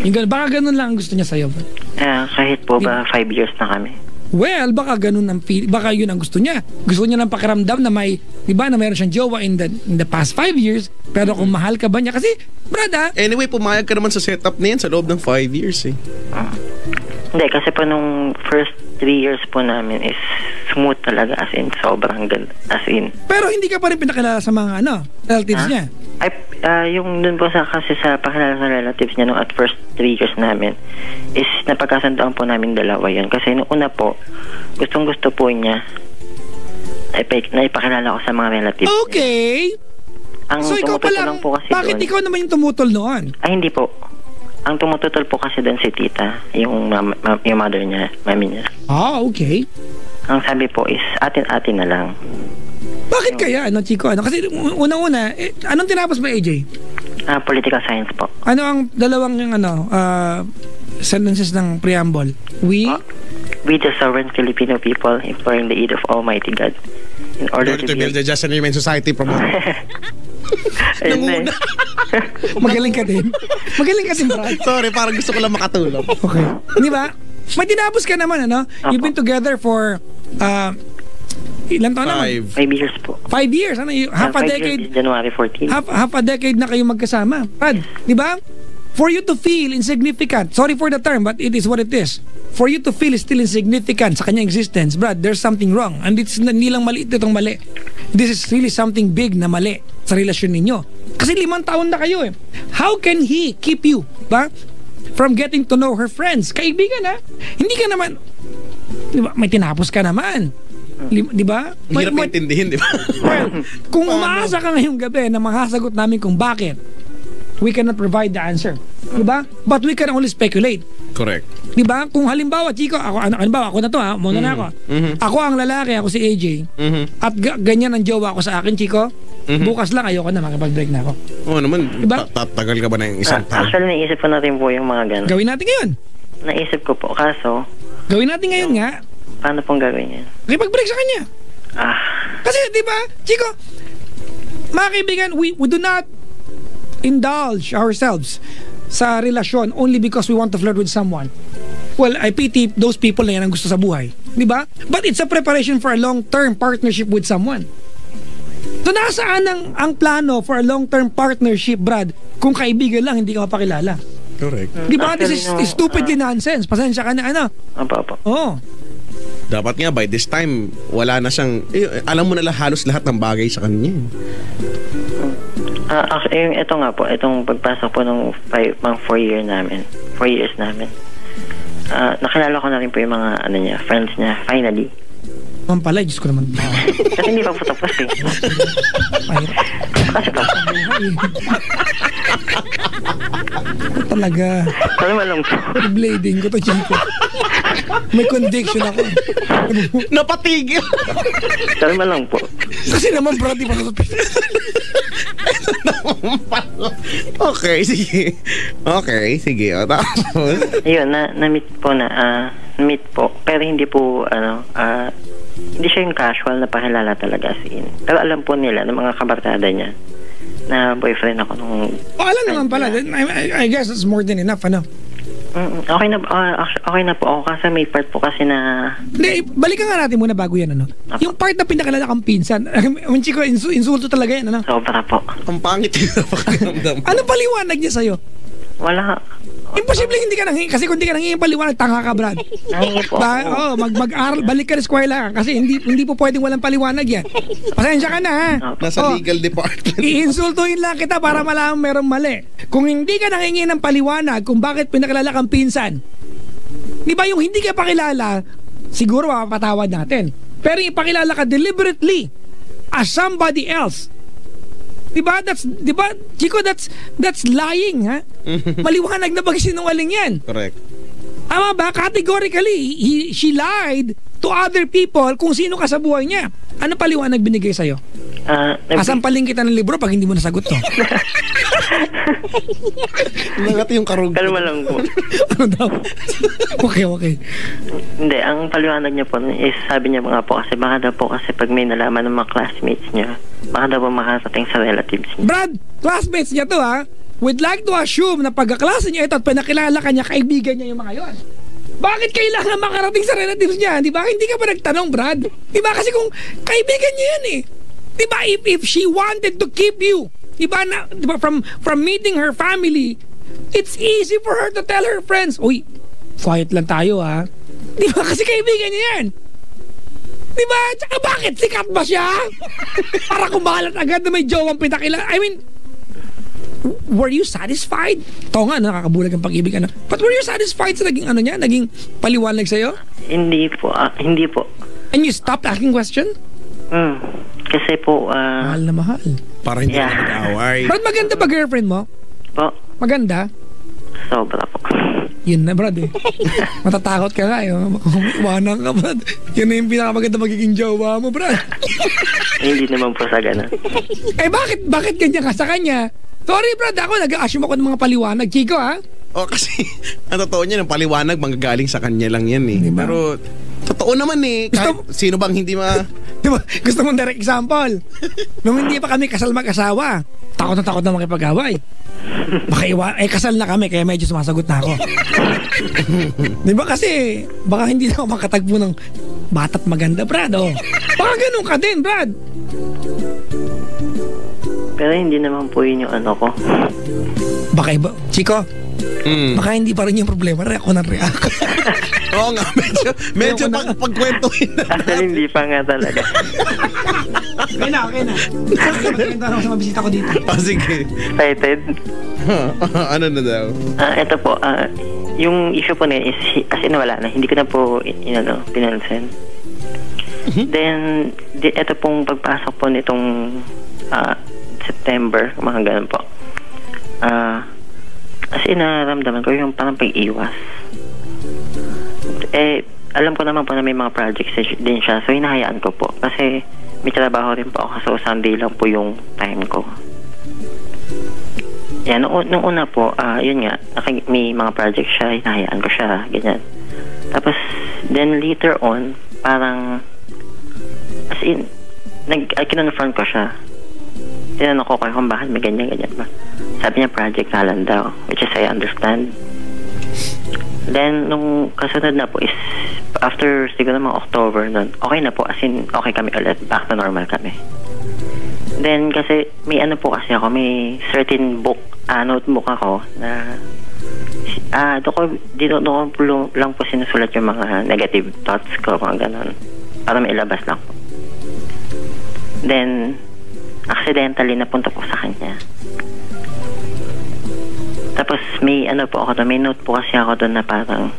Baka ganun lang ang gusto niya sa'yo. Kahit po ba 5 years na kami? Well, baka ganun ang baka yun ang gusto niya. Gusto niya ng pakiramdam na may, di ba, na meron siyang jowa in the past 5 years. Pero kung mahal ka ba niya, kasi, brada. Anyway, pumayag ka naman sa setup na yan sa loob ng 5 years eh. Hindi, kasi po nung first 3 years po namin is smooth talaga, as in, sobrang ganda, as in. Pero hindi ka pa rin pinakilala sa mga, relatives niya? Yung dun po kasi sa pakilala sa relatives niya nung at first 3 years namin is napagkasandaan po namin dalawa yun. Kasi nung una po, gustong-gusto po niya na ipakilala ko sa mga relatives Okay. Ang so ikaw pa lang po kasi bakit ikaw naman yung tumutol noon? Ay, hindi po. Ang tumututol po kasi doon si tita, yung mother niya, mami niya. Okay. Ang sabi po is, atin-atin na lang. Bakit kaya, Chico? Kasi unang-una, anong tinapos mo, AJ? Political science po. Ano ang dalawang sentences ng preamble? We the sovereign Filipino people imploring the aid of Almighty God in order to build the just and humane society promote. Magaling ka din. Magaling ka din, Brad. Sorry, parang gusto ko lang makatulong. Okay. Di ba? May tinapos ka naman, You've been together for ilan taon naman? 5 years po. 5 years? Half a decade? January 14. Half a decade na kayo magkasama. Brad, di ba? For you to feel insignificant, sorry for the term, but it is what it is. For you to feel still insignificant sa kanyang existence, Brad, there's something wrong. And it's hindi lang maliit itong mali. This is really something big na mali sa relasyon ninyo. Kasi 5 taon na kayo eh. How can he keep you, ba? From getting to know her friends. Kaibigan ha? Hindi ka naman, di ba, may tinapos ka naman. Di ba? Hirap intindihin, di ba? Well, kung umaasa ka ngayong gabi na makasagot namin kung bakit, we cannot provide the answer. Di ba? But we can only speculate. Correct. Di ba? Kung halimbawa, Chico, halimbawa, ako na to ha, muna na ako. Ako ang lalaki, ako si AJ, at ganyan ang jowa ko sa akin, Chico, bukas lang ayoko na, makipag-break na ako. Oo naman, Diba? tatagal ka ba na yung isang taon? Actually, naisip ko natin po yung mga ganun. Gawin natin ngayon. Naisip ko po, kaso, Gawin natin ngayon nga. paano pong gawin yan? Makipag-break sa kanya. Kasi, di ba, Chico, mga kaibigan, we do not indulge ourselves sa relasyon only because we want to flirt with someone. Well, I pity those people na yan ang gusto sa buhay. Di ba? But it's a preparation for a long-term partnership with someone. So, nasaan ang plano for a long-term partnership, Brad, kung kaibigan lang, hindi ka mapakilala? Correct. Di ba? This Actually, is stupidly nonsense. Pasensya ka na, ano? Opo. Oo. Dapat nga by this time, wala na siyang, alam mo na halos lahat ng bagay sa kanya. Actually, ito nga po, itong pagpasok po ng 4 years namin. Nakilala ko na rin po yung mga friends niya, finally. Naman pala, Diyos ko naman. Kasi hindi pa po tapos eh. Kasi pa. Talaga. Sabi malong po. Blading ko to, Chico. May conviction ako. Napatigil! Sabi malong po. Kasi naman, Brad, di pa sa Okay, sige. O, tapos? Ayun, na-meet po meet po. Pero hindi po, hindi siya yung casual na pakilala talaga as in. Pero alam po nila ng mga kabarkada niya na boyfriend ako nung... alam naman pala. I guess it's more than enough, ano? Okay na po ako kasi may part po kasi na... Hindi, balikan nga natin muna bago yan, ano? Yung part na pinakilala kang pinsan, Chico, insulto talaga yan, ano? Sobra po. Ang pangit yung napakaramdam. Ano paliwanag niya sa'yo? Wala. Imposible hindi ka nanghingi. Kasi kung hindi ka nanghingi paliwanag, tanga ka, Brad. Nahingi po ako. Mag-aral, balik ka na eskwela. Kasi hindi po pwedeng walang paliwanag yan. Pasensya ka na, ha? Nasa legal department. Iinsultuhin lang kita para malaman merong mali. Kung hindi ka nanghingi ng paliwanag kung bakit pinakilala kang pinsan, di ba yung hindi ka pakilala, siguro mapapatawad natin. Pero ipakilala ka deliberately as somebody else. Diba? Chico, that's lying, ha? Maliwanag na pagsinungaling yan. Correct. Ama ba? Categorically, she lied to other people kung sino ka sa buhay niya. Ano paliwanag binigay sa'yo? Asampalin kita ng libro pag hindi mo nasagot to. Nangat yung karug. Kalma lang po. Ano daw? Okay. Hindi, ang paliwanag niya po is sabi niya mga po kasi baka daw po kasi pag may nalaman ng mga classmates niya, baka daw po makarating sa relatives niya. Brad, classmates niya to, ha? We'd like to assume na pagkaklase niya ito at pinakilala ka niya, kaibigan niya yung mga yon. Bakit kailangan makarating sa relatives niya? Di ba? Hindi ka ba nagtanong, Brad? Di ba? Kasi kung kaibigan niya yan eh. Di ba? If she wanted to keep you, di ba, from meeting her family, it's easy for her to tell her friends, uy, quiet lang tayo, ha? Di ba? Kasi kaibigan niya yan. Di ba? Tsaka bakit? Sikat ba siya? Para kumalat agad na may jowang pinakilala. I mean, were you satisfied? Ito nga, nakakabulag ang pag-ibig. Ano? But were you satisfied sa naging paliwanag sa'yo? Hindi po. And you stopped asking question? Kasi po, mahal na mahal. Para hindi na mag-away. Brad, maganda ba girlfriend mo? Po. Maganda? Sobra po. Yun na, Brad eh. Matatakot ka nga eh. Iwanan ka, Brad. Yun na yung pinakamaganda magiging jowa mo, Brad. Hindi naman po sa ganun. Eh bakit ganyan ka sa kanya? Sorry, Brad, ako nag-assume ako ng mga paliwanag. Chico, ha? Kasi ang totoo niya, ng paliwanag manggagaling sa kanya lang yan eh. Diba? Pero totoo naman eh. Sino bang hindi Diba? Gusto mong direct example? Nung hindi pa kami kasal mag-asawa, takot na makipag-away. Kasal na kami, kaya medyo sumasagot na ako. Diba kasi, baka hindi na ako makatagpo ng bata't maganda, Brad. Oh. Baka ganun ka din, Brad. Pero hindi naman po yun yung ano ko. Baka iba, Chico, baka hindi pa rin yung problema. React ko ng react. Oo nga, medyo pagkwentuhin na. Actually, hindi pa nga talaga. Okay na. Magkwento na ako sa mabisita ko dito. Sige. Excited? Ano na daw? Ito po, yung issue po na is, as in wala na. Hindi ko na po, pinansin. Then, ito pong pagpasok po nitong September, mga ganun po. As in, naramdaman ko yung parang pag-iwas. Alam ko naman po na may mga projects din siya, so hinahayaan ko po. Kasi may trabaho rin po ako, so Sunday lang po yung time ko. Yan, nung una po, yun nga, may mga projects siya, hinahayaan ko siya, ganyan. Tapos, then later on, parang, as in, kinonfront ko siya. Tinanong ko kung bakit may ganyan ba. Sabi niya, project na lang daw, which is I understand. Then, nung kasunod na po is, after siguro mga October nun, okay na po, as in, okay kami ulit, back to normal kami. Then, kasi, may may certain book, notebook ako, na, dito ko lang po sinusulat yung mga negative thoughts ko, mga ganun, para mailabas lang po. Then, accidentally napunta po sa kanya. Tapos may may note po kasi ako doon na parang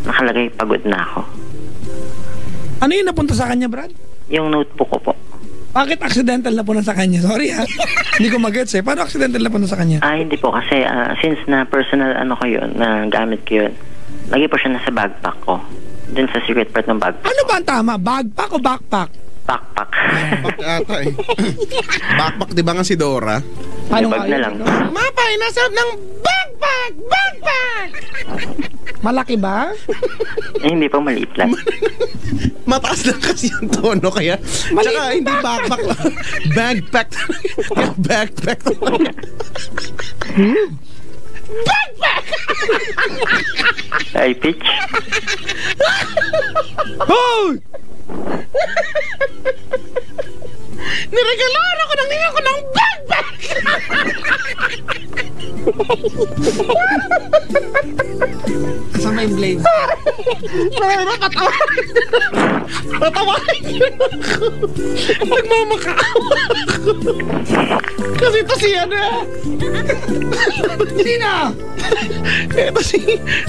nakalagay pagod na ako. Ano yung napunta sa kanya, Brad? Yung notebook ko po. Bakit accidental na po na sa kanya? Sorry ha. Hindi ko mag-gets Paano accidental na po na sa kanya? Hindi po kasi since na personal ko yun, na gamit ko yun, lagi po siya nasa backpack ko. Dun sa secret part ng backpack. Ano ba ang tama? Backpack o backpack? Backpack. Backpack ata eh. Backpack, di ba nga si Dora? Paano bag na lang. Mapay, nasa loob ng backpack! Malaki ba? Hindi po, maliit lang. Mataas lang kasi yung tono, kaya tsaka hindi backpack lang. Bagpack. Backpack. Backpack! High pitch. Oh! Niregalaran ako ng nina ko ng backpack! Kasama yung blades. Patawain niyo ako. Nagmamakaawa ako. Kasi ito si Sino? Ito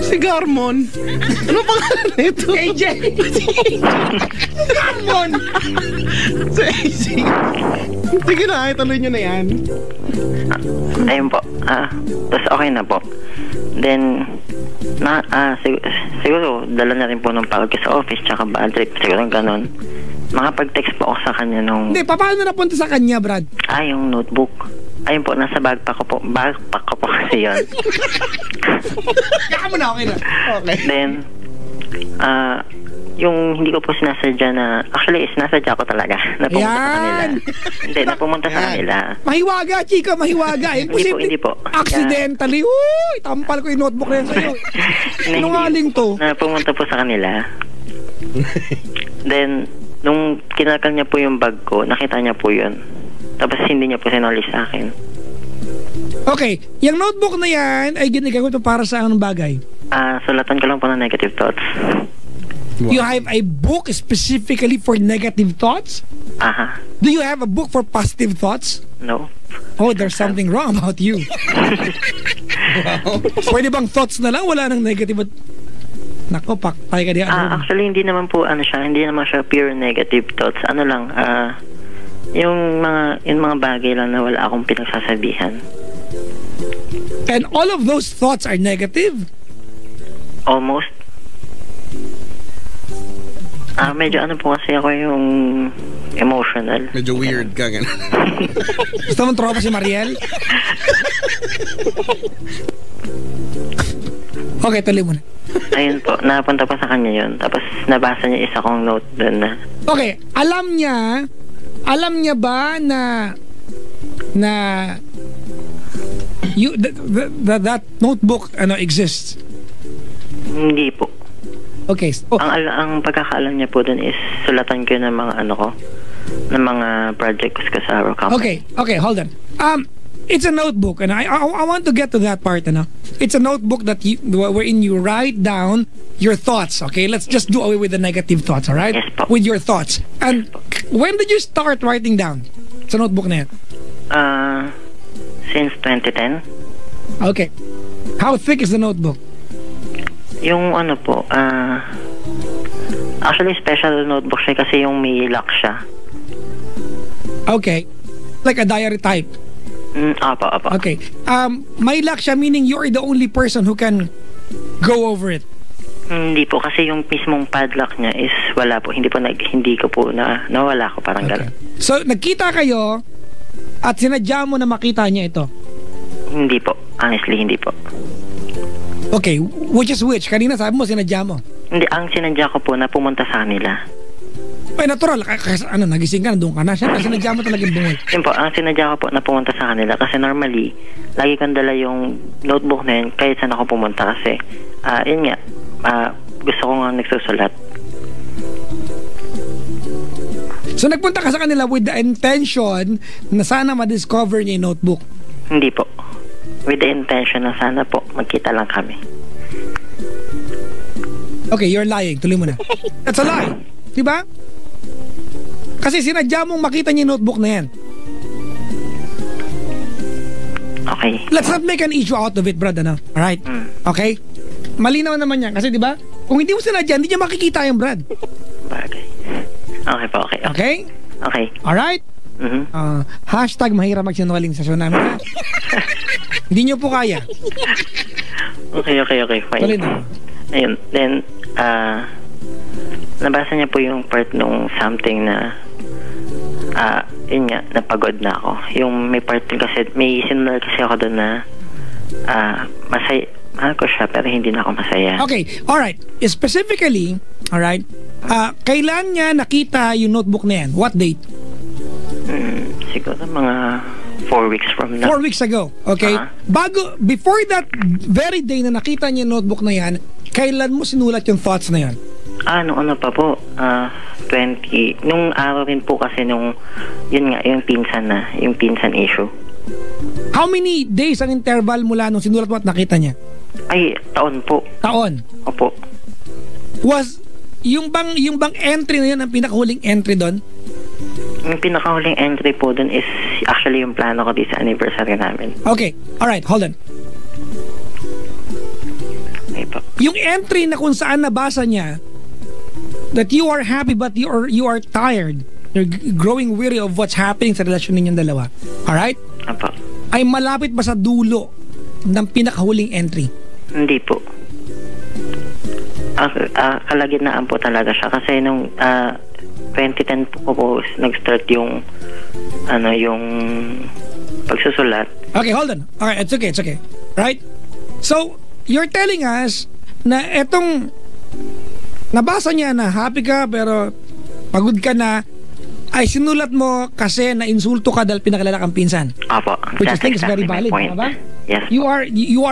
si Garmon. Ano pangalan nito? AJ! Garmon! Si AJ. Sige na, ituloy nyo na yan. Ayun po. Tapos okay na po. Then, siguro, dala na rin po ng pagod ko sa office, tsaka bad trip, siguro ganun. Makapag-text po ako sa kanya nung... Hindi, paano napunta sa kanya, Brad? Yung notebook. Ayun po, nasa backpack ko po. Backpack ko po kasi yun. Kaka mo na, okay na. Okay. Then, yung hindi ko po sinasadya na... Actually, sinasadya ko talaga. Napumunta sa kanila. Hindi, napumunta sa kanila. Mahiwaga, chika, mahiwaga. Hindi po. Accidentally. Uy, tampal ko yung notebook na yan sa'yo. Sinungaling to. Napumunta po sa kanila. Then, nung kinakal niya po yung bag ko, nakita niya po yun. Tapos hindi niya po sinuli sa akin. Okay, yung notebook na yan ay ginagamit mo para sa anong bagay? Sulatan ko lang po ng negative thoughts. Wow. You have a book specifically for negative thoughts? Aha. Do you have a book for positive thoughts? No. Oh, there's something wrong about you. Pwede bang thoughts na lang? Wala nang negative. Nako, paktay ka diyan. Actually, hindi naman po hindi naman siya pure negative thoughts. Ano lang, yung mga bagay lang na wala akong pinagsasabihan. And all of those thoughts are negative? Almost. Medyo po kasi ako yung emotional. Medyo weird ka, gano'n. Gusto mong tropa si Mariel? Okay, tuloy mo na. Ayun po, napunta pa sa kanya yun. Tapos nabasa niya isa kong note doon na... Okay, alam niya ba na that notebook exists? Hindi po. Okay. Oh. Ang pagkakaalam niya po doon is sulatan ko ng mga ng mga projects ko sa our company. Okay, hold on. it's a notebook, and I want to get to that part, ano? It's a notebook that wherein you write down your thoughts, okay? Let's just do away with the negative thoughts, all right? Yes, po. With your thoughts. And when did you start writing down sa notebook na yan? Since 2010. Okay. How thick is the notebook? Yung ano po, actually special notebook siya kasi yung may lock siya. Okay. Like a diary type. Apa. Okay. May lock siya, meaning you're the only person who can go over it. Hindi po kasi yung mismong padlock niya is wala po. Hindi ko po nawala ko, parang Okay. gano'n. So, nagkita kayo at sinadya mo na makita niya ito. Hindi po. Honestly, hindi po. Okay, which is which? Kanina sabi mo sinadya mo. Hindi, ang sinadya ko po na pumunta sa kanila. Ay, natural. Kasi nagising ka na, doon ka na. Siyempre, sinadya mo talagang bungol. Yun po, ang sinadya ko po na pumunta sa kanila kasi normally, lagi kong dala yung notebook na yun kahit saan ako pumunta kasi, yun nga, gusto ko nga nagsusulat. So, nagpunta ka sa kanila with the intention na sana ma-discover niya yung notebook? Hindi po. With the intention na sana po, magkita lang kami. Okay, you're lying. Tuloy mo na. That's a lie. Diba? Kasi sinadya mong makita niya yung notebook na yan. Okay. Let's not make an issue out of it, Brad. Ano? Alright? Okay? Malinaw naman yan. Kasi diba, kung hindi mo sinadya, hindi niya makikita yung Brad. Bagay. Okay po, okay. Okay? Okay. Alright? Hashtag mahirap magsinungaling sa show namin. Ha? Hindi nyo po kaya. Okay. Fine. Tuloy na. Ayun. Then, nabasa niya po yung part nung something na yun nga, napagod na ako. Yung may part din kasi, may sinulat kasi ako doon na masaya. Mahal ko siya pero hindi na ako masaya. Okay, alright. Specifically, alright, kailan niya nakita yung notebook na yan? What date? Siguro mga 4 weeks from now. 4 weeks ago, okay? Before that very day na nakita niya yung notebook na yan, kailan mo sinulat yung thoughts na yan? Ano pa po, 20, nung araw rin po kasi nung, yun nga, yung pinsan issue. How many days ang interval mula nung sinulat mo at nakita niya? Ay, taon po. Taon? Opo. Was, yung bang entry na yun, ang pinakahuling entry doon? Yung pinakahuling entry po doon is actually yung plano ko di sa anniversary namin. Okay, alright, hold on. Okay po. Yung entry na kung saan nabasa niya that you are happy but you are tired, you're growing weary of what's happening sa relasyon ninyong dalawa, alright? Opo. Ay malapit ba sa dulo ng pinakahuling entry? Hindi po. Kalagitnaan po talaga siya kasi nung 2010 po nag-start yung yung pagsusulat. Okay, hold on. Alright, it's okay. Right? So, you're telling us na etong nabasa niya na happy ka pero pagod ka na ay sinulat mo kasi na-insulto ka dahil pinakilala kang pinsan. Apo. Which I think is very valid, diba? Yes. You are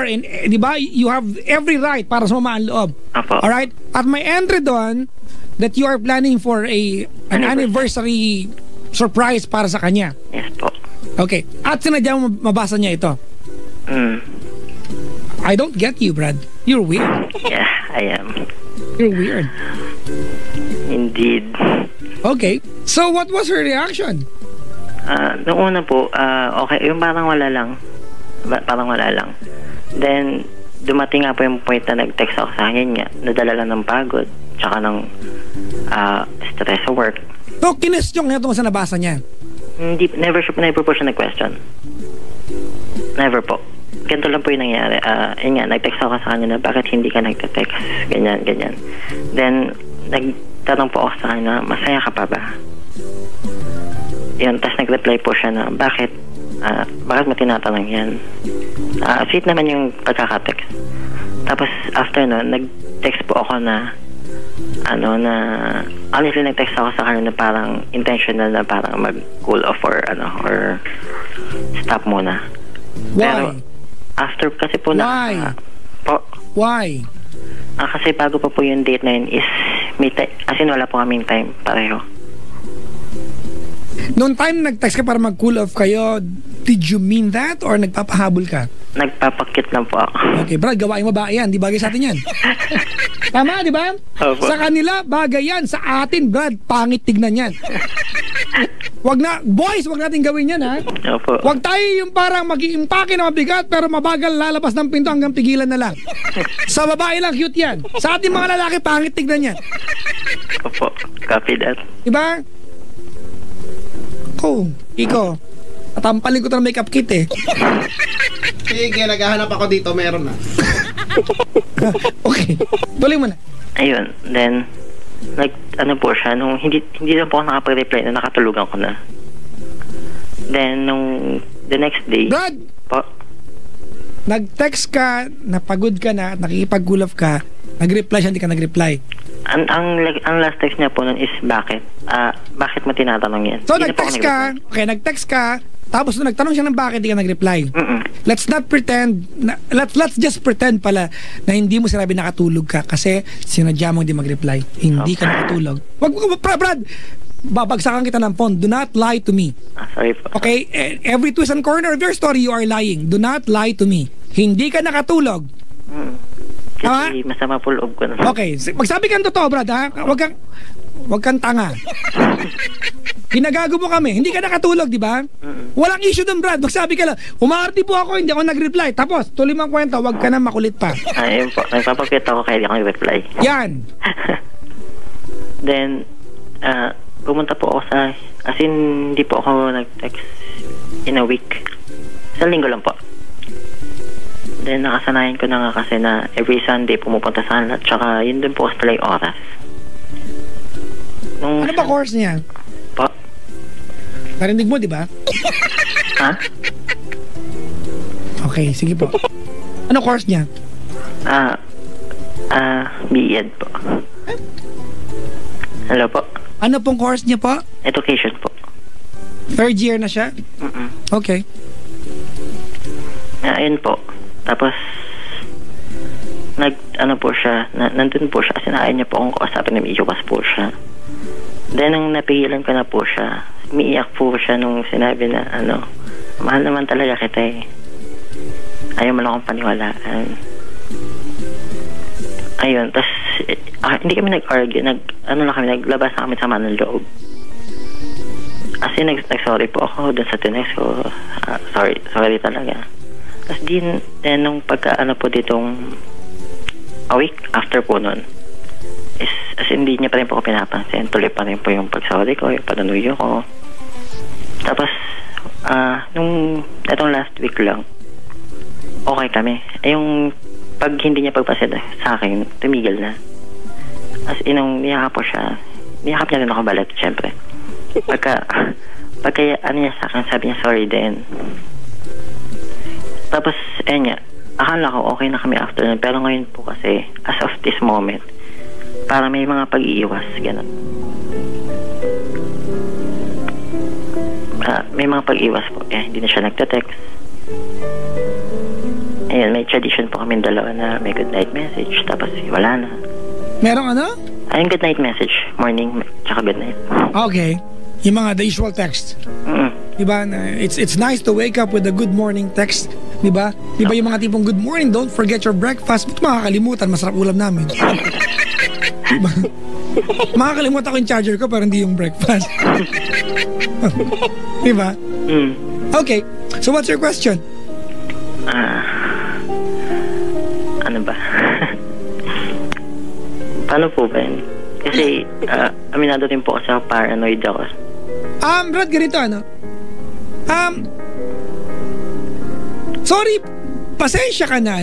in, diba? You have every right para sumama ang loob. Apo. Alright? At may entry doon that you are planning for an anniversary surprise para sa kanya. Yes po. Okay. At sinadya mo mabasa niya ito. I don't get you, Brad. You're weird. Yeah, I am. You're weird. Indeed. Okay. So, what was her reaction? Noong una po, okay, yung parang wala lang. Then, dumating nga po yung point na nag-text ako sa kanya nga, nadala lang ng pagod, tsaka ng stress sa work. So, kinestyon niya itong sa nabasa niya? Never po siya nag-question. Never po. Ganito lang po yung nangyari. Yun nga, nag-text ako sa kanya na bakit hindi ka nag-text, ganyan. Then, nagtanong po ako sa kanya, masaya ka pa ba? Yun, tapos nag-reply po siya na, bakit mo tinatanong yan? Sweet naman yung pagkaka-text. Tapos, after no, nag-text po ako na, honestly, nag-text ako sa kanya na parang intentional na parang mag-cool off or stop muna. Why? Pero, after kasi po Why? Why? Kasi bago pa po yung date na yun is as in wala po kaming time pareho. Noong time nag-text ka para mag-cool off kayo, Did you mean that or nagpapahabol ka? Nagpapakit lang po ako. Okay, Brad, gawain babae yan. Di bagay sa atin yan. Tama, di ba? Opo. Sa kanila, bagay yan. Sa atin, Brad, pangit tignan yan. Boys, wag natin gawin yan, ha? Opo. Wag tayo yung parang mag-iimpake na mabigat pero mabagal lalabas ng pinto hanggang pigilan na lang. Sa babae lang, cute yan. Sa ating mga lalaki, pangit tignan yan. Opo. Copy that. Diba? Iko. Atampalin ko ito ng makeup kit eh. Sige, naghahanap ako dito. Meron na. Okay. Tuloy mo na. Ayun. Then, ano po siya, nung hindi na po ako nakapag-reply na nakatulugan ko na. Then, the next day, Brad! po, Nag-text ka, napagod ka na, nakikipag-gulaf ka, nag-reply siya, hindi ka nag-reply. ang last text niya po nun is bakit? Bakit mo tinatanong yan? So, Hindi na po ako nag-text ka, tapos nung nagtanong siya ng bakit, hindi ka nag-reply. Mm-mm. Let's not pretend, let's just pretend pala na hindi mo sinabi nakatulog ka kasi sinadya mo hindi mag-reply. Hindi ka nakatulog. Brad, babagsakan kita ng phone. Do not lie to me. Sorry po. Okay? Every twist and corner of your story, you are lying. Do not lie to me. Hindi ka nakatulog. Kasi masama po loob ko na. Okay. Magsabi ka ng totoo, Brad, ha? Huwag kang tanga. Ginagago mo kami. Hindi ka nakatulog, di ba? Walang issue doon, Brad. Magsabi ka lang, umaarti po ako, hindi ako nag-reply. Tapos, tuloy mo ang kwento, huwag ka na makulit pa. Ayun po. Nagpapakita ako kaya hindi ako nag-reply. Yan. Then, pumunta po ako as in, hindi po ako nag-text in a week. Isang linggo lang po. Then, nakasanayan ko na nga kasi na every Sunday pumupunta sa kanila. Tsaka, yun din po kasi talaga yung oras. Ano ba course niya? Po? Narinig mo, di ba? Ha? Okay, sige po. Ano course niya? BEd po. Hello po? Ano pong course niya po? Education po. Third year na siya? Okay. Ayun po. Tapos, ano po siya, nandun po siya kasi ayaw niya po akong kausapin na medyo po siya. Then, nung napigilan ko na po siya, umiiyak po siya nung sinabi na, mahal naman talaga kita eh. Ayaw mo lang akong paniwalaan. Ayun, tas, hindi kami nag-argue, naglabas na kami sama ng loob. As in, nag-sorry po ako dun sa tinext ko. Sorry talaga. Tas then nung po ditong a week after po nun, is, as in, hindi niya pa rin po ako pinapansin. Tuloy pa rin po yung pag-sorry ko, yung pananuyo ko. Tapos, nung itong last week lang, okay kami. Yung pag hindi niya pagpasin sa akin, tumigil na. As in, nung niyakap niya rin ako balat, syempre. Pagka ano niya sa akin, sabi niya, sorry din. Tapos, niya, akala ko okay na kami after nun. Pero ngayon po kasi, as of this moment, para may mga pag-iiwas, gano'n. May mga pag-iwas po. Hindi na siya nagte-text. Ayun, may tradition po kami dalawa na may good night message. Tapos, wala na. Merong ano? Yung good night message. Morning, tsaka good night. Okay. Yung mga the usual text. Diba? It's nice to wake up with a good morning text. Diba? Diba yung mga tipong good morning, don't forget your breakfast. Ba't makakalimutan? Masarap ulam namin. Diba? Makakalimutan ko yung charger ko pero hindi yung breakfast. Diba? Okay. So what's your question? Ano ba? Paano po ba yun? Kasi, aminado rin po kasi ako paranoid ako. Brad, ganito sorry, pasensya ka na,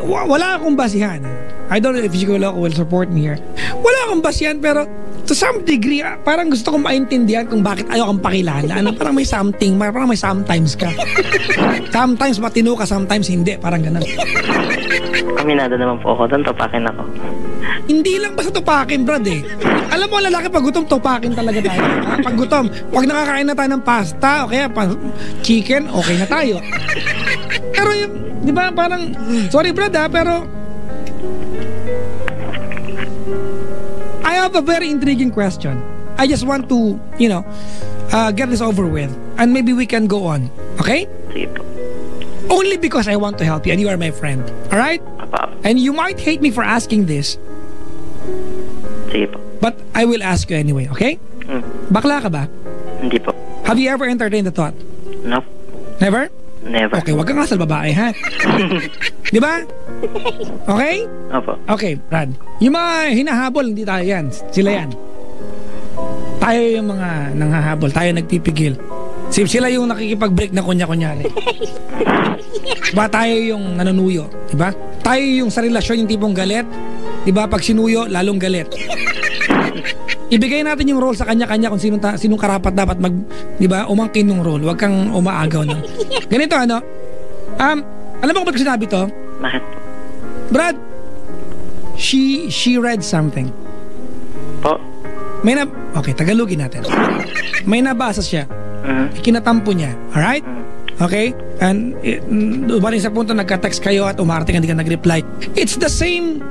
wala akong basihan. I don't know if Gigolo will support me here. Wala akong basihan, pero to some degree, parang gusto kong maintindihan kung bakit ayaw kang pakilala. Parang may something, parang may sometimes ka. Sometimes matino ka, sometimes hindi. Parang ganun. Aminado naman po ako doon, topakin ako. Hindi lang basta tupakin, Brad eh. Alam mo, lalaki pag gutom, tupakin talaga tayo. Pag gutom, pag nakakain na tayo ng pasta, okay, chicken, okay na tayo. Pero di ba, parang, sorry Brad pero I have a very intriguing question. I just want to, get this over with and maybe we can go on. Okay? Sige po. Only because I want to help you and you are my friend. Alright? Apa. And you might hate me for asking this, Sige po. but I will ask you anyway, okay? Bakla ka ba? Hindi po. Have you ever entertained the thought? Nope. Never? Never. Okay, wag kang ngasal babae, ha? Di ba? Okay? Opo. Okay, Brad. Yung mga hinahabol, hindi tayo yan. Sila yan. Tayo yung mga nanghahabol. Tayo nagpipigil. Sila yung nakikipag-break na kunya-kunyari. Diba tayo yung nanunuyo? Diba? Tayo yung sa relasyon yung tipong galit. Diba? Pag sinuyo, lalong galit. Ibigay natin yung role sa kanya-kanya kung sinong karapat dapat diba, umangkin ng role. Huwag kang umaagaw ng. Ganito ano? Alam mo kung ba't ko sinabi to? Bakit po? Brad, she read something. Po? Okay, Tagalogin natin. May nabasa siya. Kinatampo niya. Alright? Okay? And dumating sa punto nagka-text kayo at umarte hindi ka nag-reply. It's the same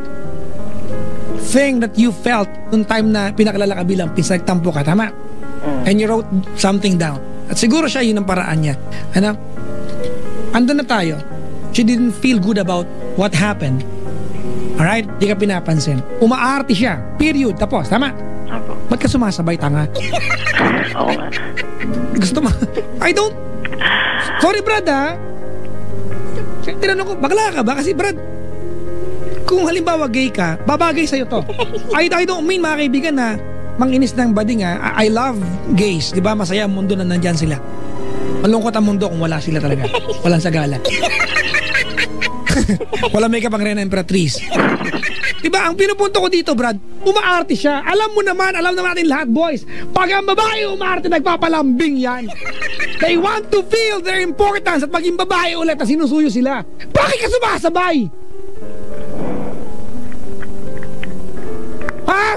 thing that you felt nung time na pinakalala ka bilang pinagtampo ka. Tama? And you wrote something down. At siguro siya yun ang paraan niya. Ano? Andun na tayo. She didn't feel good about what happened. Alright? Di ka pinapansin. Umaarte siya. Period. Tapos. Tama? Opo. Ba't ka sumasabay, tanga? Oo nga. Gusto mo? I don't. Sorry, Brad, ha? Tinanong ko, bakla ka ba? Kasi, Brad, kung halimbawa gay ka, babagay sa'yo to. I don't mean, mga kaibigan, na manginis ng bading, ha? I love gays. Di ba? Masaya ang mundo na nandyan sila. Malungkot ang mundo kung wala sila talaga. Walang sagala. Walang makeup ang Rena Emperatriz. Diba, ang pinupunto ko dito, Brad, umaarte siya. Alam naman natin lahat, boys. Pag ang babae umaarte, nagpapalambing yan. They want to feel their importance at maging babae ulit na sinusuyo sila. Bakit ka sumasabay? Ha?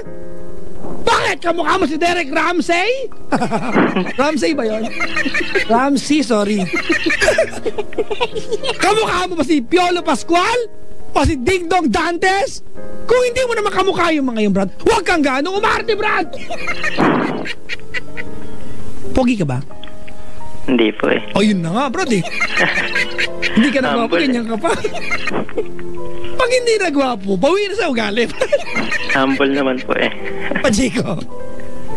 Bakit? Kamukha mo si Derek Ramsey? Ramsey ba yun? Ramsey, sorry. Kamukha mo ba si Piolo Pascual? O si Ding Dong Dantes? Kung hindi mo naman kamukha yung mga yung, Brad, huwag kang ganong umarte, Brad! Pogi ka ba? Hindi po eh. O yun na nga, Brad eh. Hindi ka nagwapo, ganyan ka pa. Pag hindi nagwapo, bawi na sa ugali. Humble naman po eh. Pa, Chico.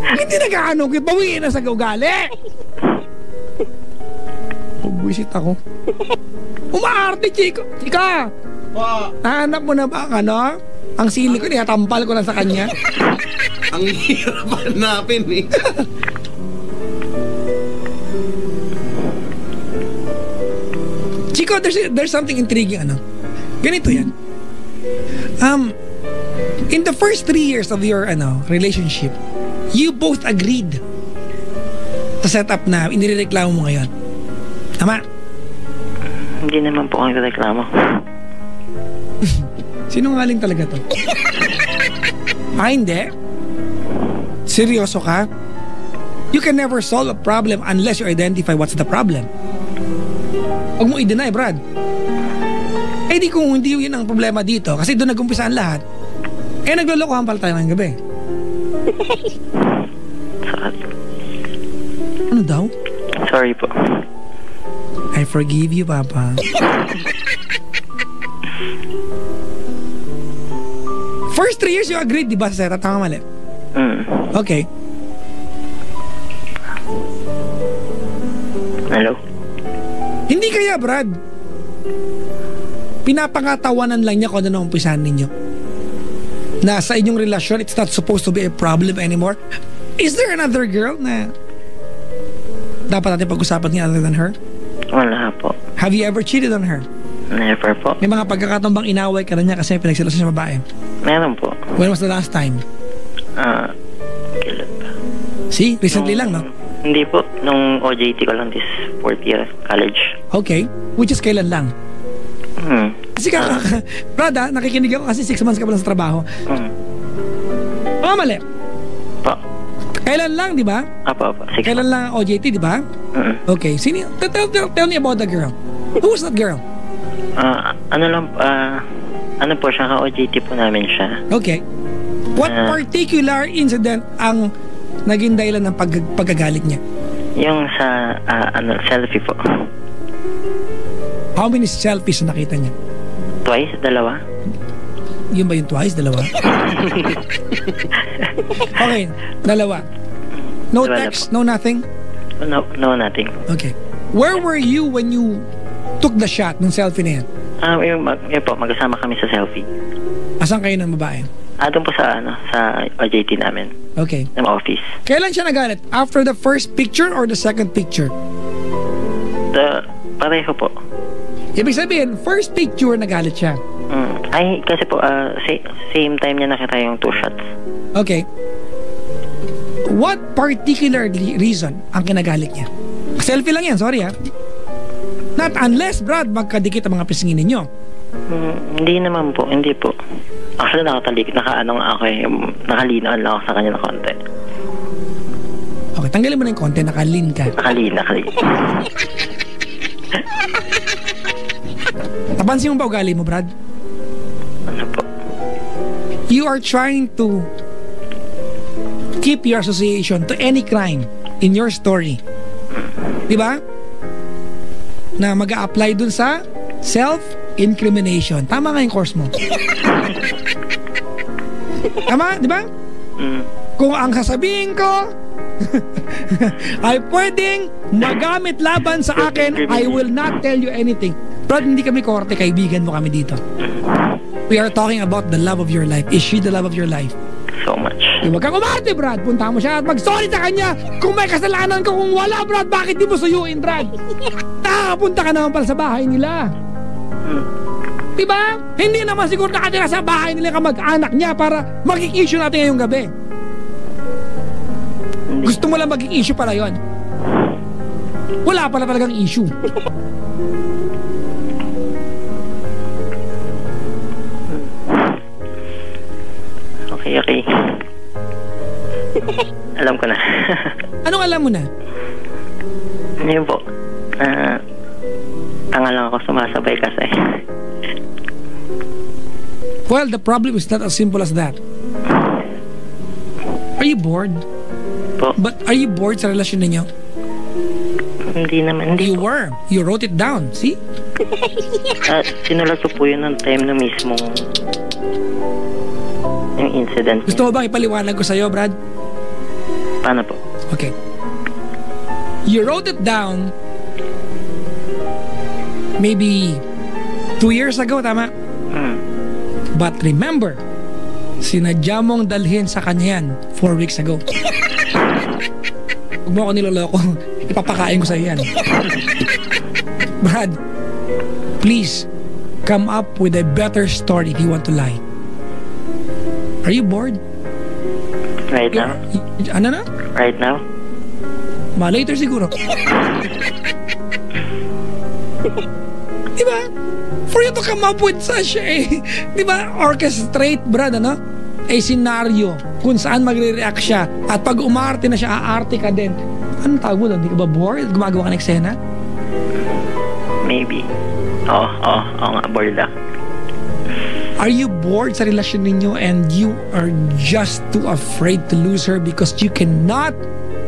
Hindi nag-ano, bawi na sa ugali. Pagbuisit ako. Umaarte, Chico. Chika! Nahanap mo na ba ang ano? Ang sili ko, niyatampal ko lang sa kanya. Ang hirap hanapin eh. Chico, there's something intriguing ano. Ganito yan. In the first 3 years of your relationship, you both agreed sa setup na inireklamo mo ngayon. Tama? Hindi naman po ako reklamo. Sinungaling talaga to. Hindi? Seryoso ka? You can never solve a problem unless you identify what's the problem. Huwag mo i-deny, Brad. Eh di kung hindi yun ang problema dito, kasi doon nag-umpisa ang lahat, eh naglolokohan pala tayo ngayong gabi. Ano daw? Sorry po. I forgive you, Papa. First 3 years you agreed, di ba, sa setup? Tama mali? Okay. Hello? Hindi kaya, Brad, pinapangatawanan lang niya kung ano na umpisahan ninyo. Na sa inyong relasyon, it's not supposed to be a problem anymore. Is there another girl na dapat natin pag-usapan niya other than her? Wala po. Have you ever cheated on her? Never po. May mga pagkakataon bang inaway ka na niya kasi pinagsilosan sa babae? Meron po. When was the last time? Kailan ba? See? Recently lang, no? Hindi po. Nung OJT ko lang this 4th year college. Okay. Which is kailan lang? Kasi Brad, nakikinig ako kasi 6 months ka pa lang sa trabaho. Mali. Po. Kailan lang, di ba? Apo. Kailan lang OJT, di ba? Okay. Tell me about the girl. Who was that girl? Ano po siya, ka-OJT po namin siya. Okay. What particular incident ang naging dahilan ng pagkagalit niya? Yung sa, selfie po. How many selfies na nakita niya? Twice, 2. Yun ba yung twice? 2? Okay, 2. No Dalawa text, no nothing? No, nothing. Okay. Where were you when you took the shot ng selfie na yan? Yun po, magkasama kami sa selfie. Asan kayo ng babae? Doon po sa, sa OJT namin. Okay. Ng office. Kailan siya nagalit? After the first picture or the second picture? Pareho po. Ibig sabihin, first picture nagalit siya. Ay, kasi po, same time niya nakita yung 2 shots. Okay. What particular reason ang kinagalit niya? Selfie lang yan, sorry ha. Not unless, Brad, magkadikit ang mga pisngin ninyo. Hindi naman po, hindi po. Actually, nakaano nga ako nakalinoan lang ako sa kanya na konti. Okay, tanggalin mo na yung konti, nakalin ka. Nakalin. Napansin mo ba ugali mo, Brad? Ano po? You are trying to keep your association to any crime in your story. Di ba? Na mag-a-apply dun sa self-incrimination. Tama nga yung course mo. Tama, di ba? Kung ang sasabihin ko ay pwedeng magamit laban sa akin, I will not tell you anything. Brad, hindi kami korte, kaibigan mo kami dito. We are talking about the love of your life. Is she the love of your life? So much. Huwag kang umarte, Brad. Punta mo siya at mag-sorry sa kanya. Kung may kasalanan ka, kung wala, Brad, bakit di mo suyuin, Brad? Nakakapunta ka naman pala sa bahay nila. Diba? Hindi naman siguro nakatira sa bahay nila kamag-anak niya para maging issue natin ngayong gabi. Gusto mo lang maging issue pala yon. Wala pala talagang issue. Okay. Alam ko na. Anong alam mo na? Yun po. Tanga lang ako sumasabay kasi. Well, the problem is not as simple as that. Are you bored? Po? But are you bored sa relasyon ninyo? Hindi naman. Hindi You po. were. You wrote it down. See? Sinulat ko po yun ng time na mismo yung incident. Gusto mo bang ipaliwanag ko sa'yo, Brad? Paano po? Okay. You wrote it down maybe 2 years ago, tama? But remember, sinadya mong dalhin sa kanya yan 4 weeks ago. Huwag mo ako niloloko. Ipapakain ko sa'yo yan. Brad, please, come up with a better story if you want to lie. Are you bored? Right now? Ano na? Right now? Later siguro. Diba? For you to come up with such a, diba, orchestrate, Brad, ano? A scenario kung saan magre-react siya at pag umarte na siya, aarte ka din. Anong tawag mo doon? Hindi ka ba bored? Gumagawa ka ng eksena? Maybe. Oo nga, bored ako. Are you bored sa relasyon ninyo and you are just too afraid to lose her because you cannot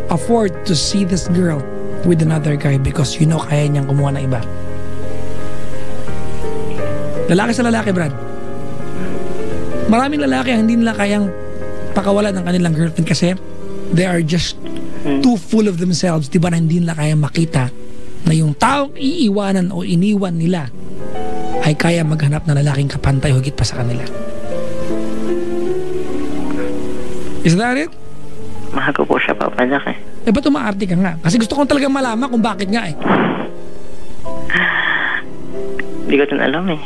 afford to see this girl with another guy because you know kaya niyang kumuha ng iba? Lalaki sa lalaki, Brad. Maraming lalaki ang hindi nila kayang pakawalan ng kanilang girlfriend kasi they are just too full of themselves. Diba na hindi nila kayang makita na yung taong iiwanan o iniwan nila ay kaya maghanap ng lalaking kapantay higit pa sa kanila. Is that it? Mahal ko po siya, Papa Jack eh. Eh ba't umaarte ka nga? Kasi gusto kong talagang malaman kung bakit nga eh. Hindi ko din alam eh.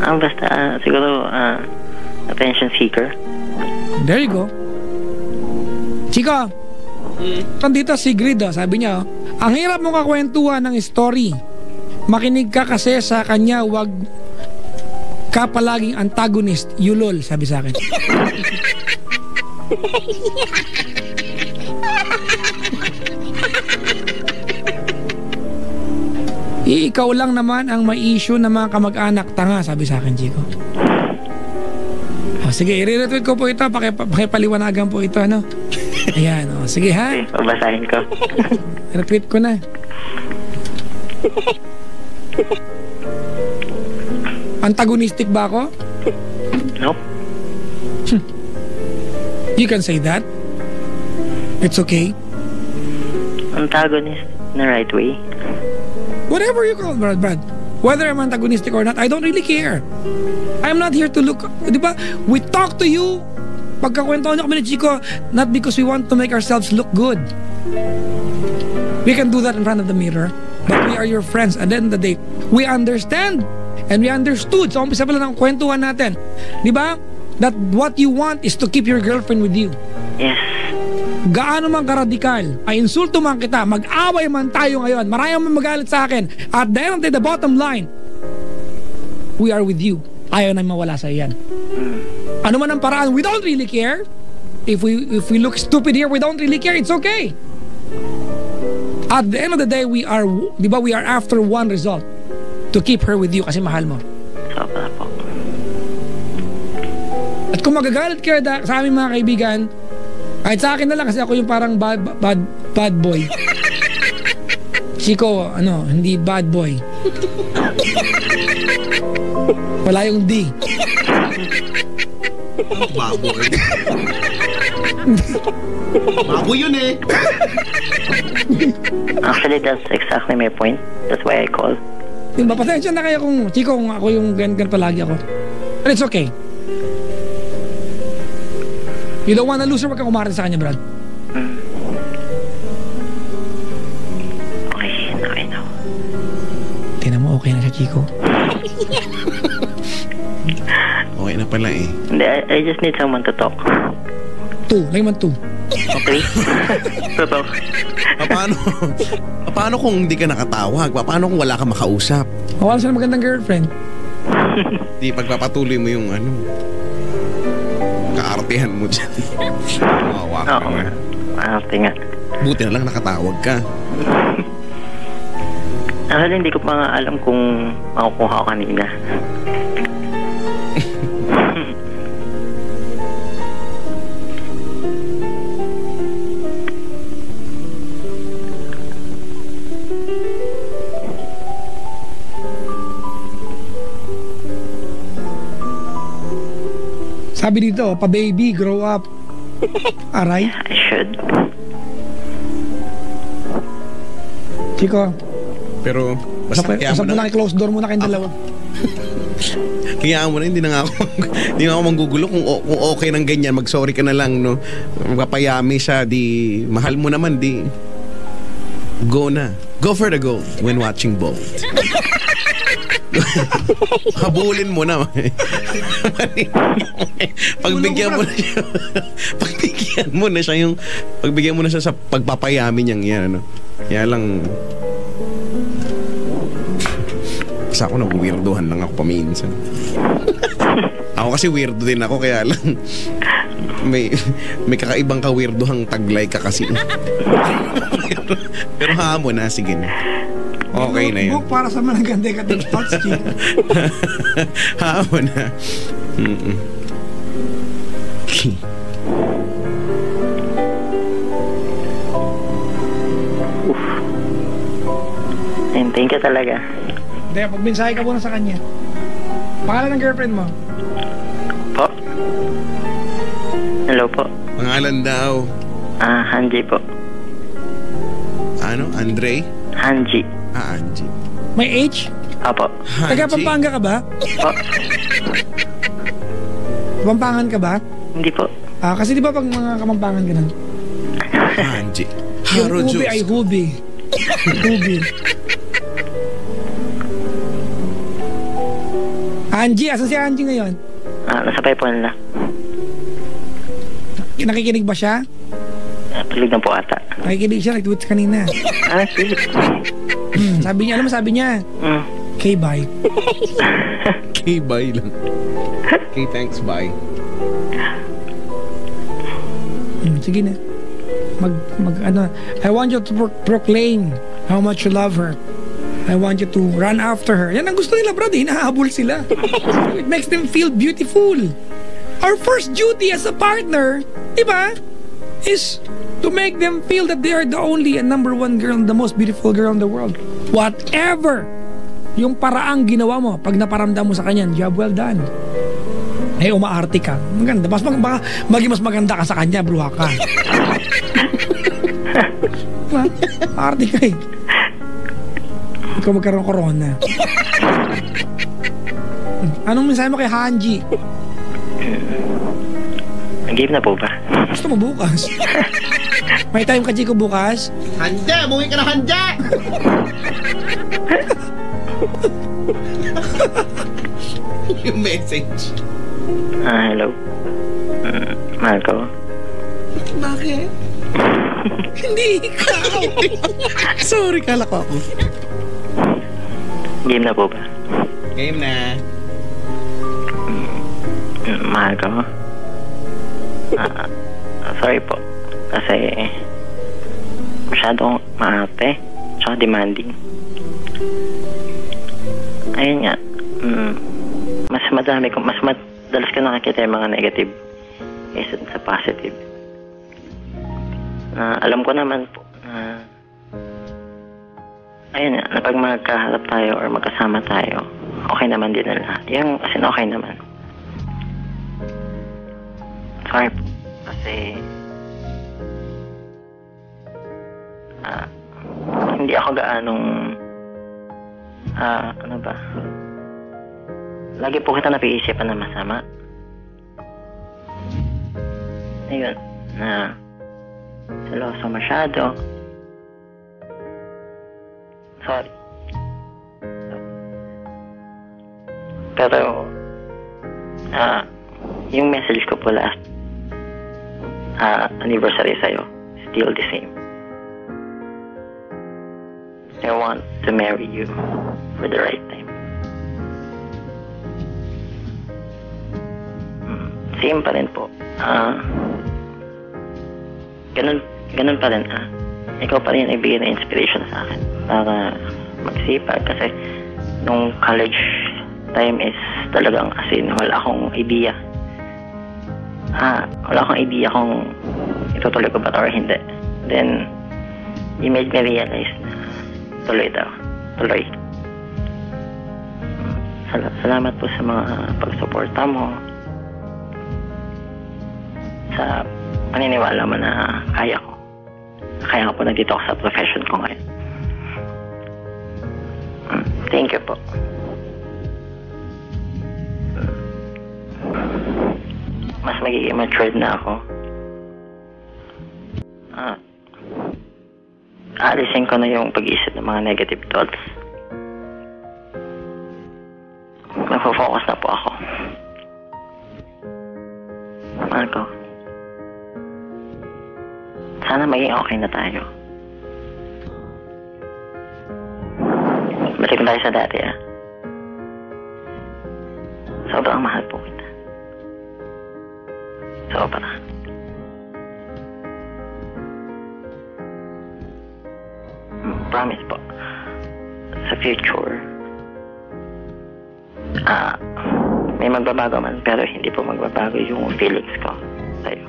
Basta siguro attention seeker. There you go. Chico, nandito si Grid, sabi niya, ang hirap mong kakwentuhan ng story. Makinig ka kasi sa kanya, wag ka palaging antagonist. Yulol, sabi sa akin. Ikaw lang naman ang may issue ng mga kamag-anak. Tanga, sabi sa akin, Chico. Sige, i-retweet ko po ito. Pakipaliwanagan po ito, ano? Ayan, sige ha. Okay, babasahin ko. Retweet ko na. Antagonistic ba ako? Nope. You can say that. It's okay. Antagonist na right way. Whatever you call it, Brad. Whether I'm antagonistic or not, I don't really care. I'm not here to look, di ba? We talk to you, pagkakwentuhan niyo kami ni Chico, not because we want to make ourselves look good. We can do that in front of the mirror, but we are your friends. At the end of the day, we understand and we understood. So, umpisa pala ng kwentuhan natin. Di ba? That what you want is to keep your girlfriend with you. Yes. Gaano man karadikal, ay insulto man kita, mag-away man tayo ngayon, maraming man magalit sa akin, at the end of the bottom line, we are with you. Ayaw na mawala sa iyan. Ano man ang paraan, we don't really care. If we look stupid here, we don't really care. It's okay. At the end of the day, we are, di ba, we are after one result. To keep her with you kasi mahal mo. Sobra po. At kung magagalit ka sa aming mga kaibigan, kahit sa akin na lang kasi ako yung parang bad boy. Chico, hindi bad boy. Wala yung D. Baboy. Baboy yun eh. Actually, that's exactly my point. That's why I called. Yung pasensya na kayo kung Chico, kung ako yung gan palagi ako. But it's okay. You don't wanna lose her, wag kang umarate sa kanya, Brad. Okay now. Tingnan mo, okay na siya, Chico. Okay na pala eh. Hindi, I just need someone to talk. Lagyan man 2. Okay? To talk. Paano kung hindi ka nakatawag? Paano kung wala ka makausap? Wala siya ng magandang girlfriend. Di pagpapatuloy mo yung kaartihan mo dyan. Mawawa ka Oo naman. nga. Nga. Buti na lang nakatawag ka. Actually, hindi ko pa nga alam kung makukuha ko kanina. Sabi dito, pa-baby, grow up. Aray. I should. Chico, Pero basta kaya mo usap mo na, close door muna kayong dalawa. Kaya mo na, hindi na ako manggugulo kung okay ng ganyan, mag-sorry ka na lang, no? Magpapayami siya, di mahal mo naman, di go na. Go for the gold when watching Bolt. Habulin mo na. Pagbigyan mo na siya. Pagbigyan mo na siya sa pagpapayami niyang yan, ano. Kaya lang kasi ako nag-weirdohan lang ako paminsan. Ako kasi weirdo din ako, kaya lang may kakaibang ka-weirdohang taglay ka kasi. Pero hamon na, sige na. Okay na yun. Book para sa managande ka din thoughts, Chico. Hamon na. Thank you talaga. Hindi, magmensahe ka muna sa kanya. Pangalan ng girlfriend mo? Po? Hello po. Pangalan daw. Hanji po. Ano? Andre? Hanji. Angie. May H? Apo. Taga Pampanga ka ba? Po? Pampangan ka ba? Hindi po. Kasi di ba pag mga Kamampangan ka nun? Angie. Yung Haro ubi juice. ay hubi. Hubi. Angie, asan si Angie ngayon? Nasa Paypon na. Nakikinig ba siya? Tulig na po ata. Nakikinig siya, nag-tweet kanina. Sige. Sabi niya, alam mo sabi niya? Okay, bye. Okay, bye lang. Okay, thanks, bye. Sige na. I want you to proclaim how much you love her. I want you to run after her. Yan ang gusto nila, bro. Hinahabol sila. It makes them feel beautiful. Our first duty as a partner, diba, is to make them feel that they are the only and number one girl, the most beautiful girl in the world. Whatever yung paraang ginawa mo, pag naparamdam mo sa kanya, job well done. Eh, umaarte ka. Maganda. Maging mas maganda ka sa kanya, bruha ka. Arte ka eh. Ikaw magkaroon corona. Anong mensahe mo kay Hanji? Game na po ba? Gusto mo bukas? May time ka, Chico, bukas? Handa! Buwi ka na handa! Yung message. Hello. Mahal ko. Bakit? Hindi ikaw. Sorry, kala ko ako. Game na po ba? Game na. Mahal ko. Sorry po. Kasi masyadong maarte tsaka demanding. Ayun nga. Mas madalas ko nakikita yung mga negative kaysa sa positive. Alam ko naman po na ayun nga, na pag magkaharap tayo or magkasama tayo, okay naman din na lahat. Yung as in okay naman. Sorry po. Kasi hindi ako gaanong ano ba, lagi po kita napiisipan na masama. Ayun, na seloso masyado. Sorry. Pero yung message ko po last anniversary sa'yo, still the same. I want to marry you for the right time. Same pa rin po. Ganun pa rin. Ikaw pa rin ibigay na inspiration sa akin para magsipag. Kasi nung college time is talagang as in wala akong idea. Wala akong idea kung itutuloy ko ba or hindi. Then, you made me realize na tuloy daw. Tuloy. Salamat po sa mga pagsuporta mo. Sa paniniwala mo na kaya ko. Kaya ko po nandito ako sa profession ko ngayon. Thank you po. Mas magiging matured na ako. Aalisin ko na yung pag-iisip ng mga negative thoughts. Nagpo-focus na po ako. Mahal ko. Sana maging okay na tayo. Balik tayo sa dati, Sobrang mahal po kita. Sobra. Promise po. Sa future, may magbabago man, pero hindi po magbabago yung feelings ko sa'yo.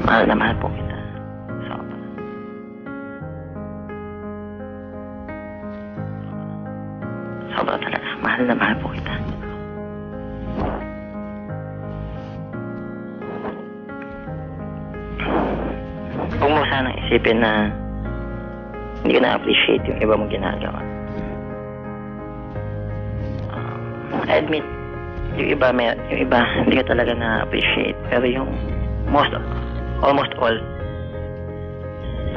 Mahal na mahal po kita. Sobra. Sobra talaga. Mahal na mahal po kita. Huwag mo sanang isipin na hindi ko na-appreciate yung iba mong ginagawa. I admit, yung iba hindi ko talaga na-appreciate. Pero yung almost all,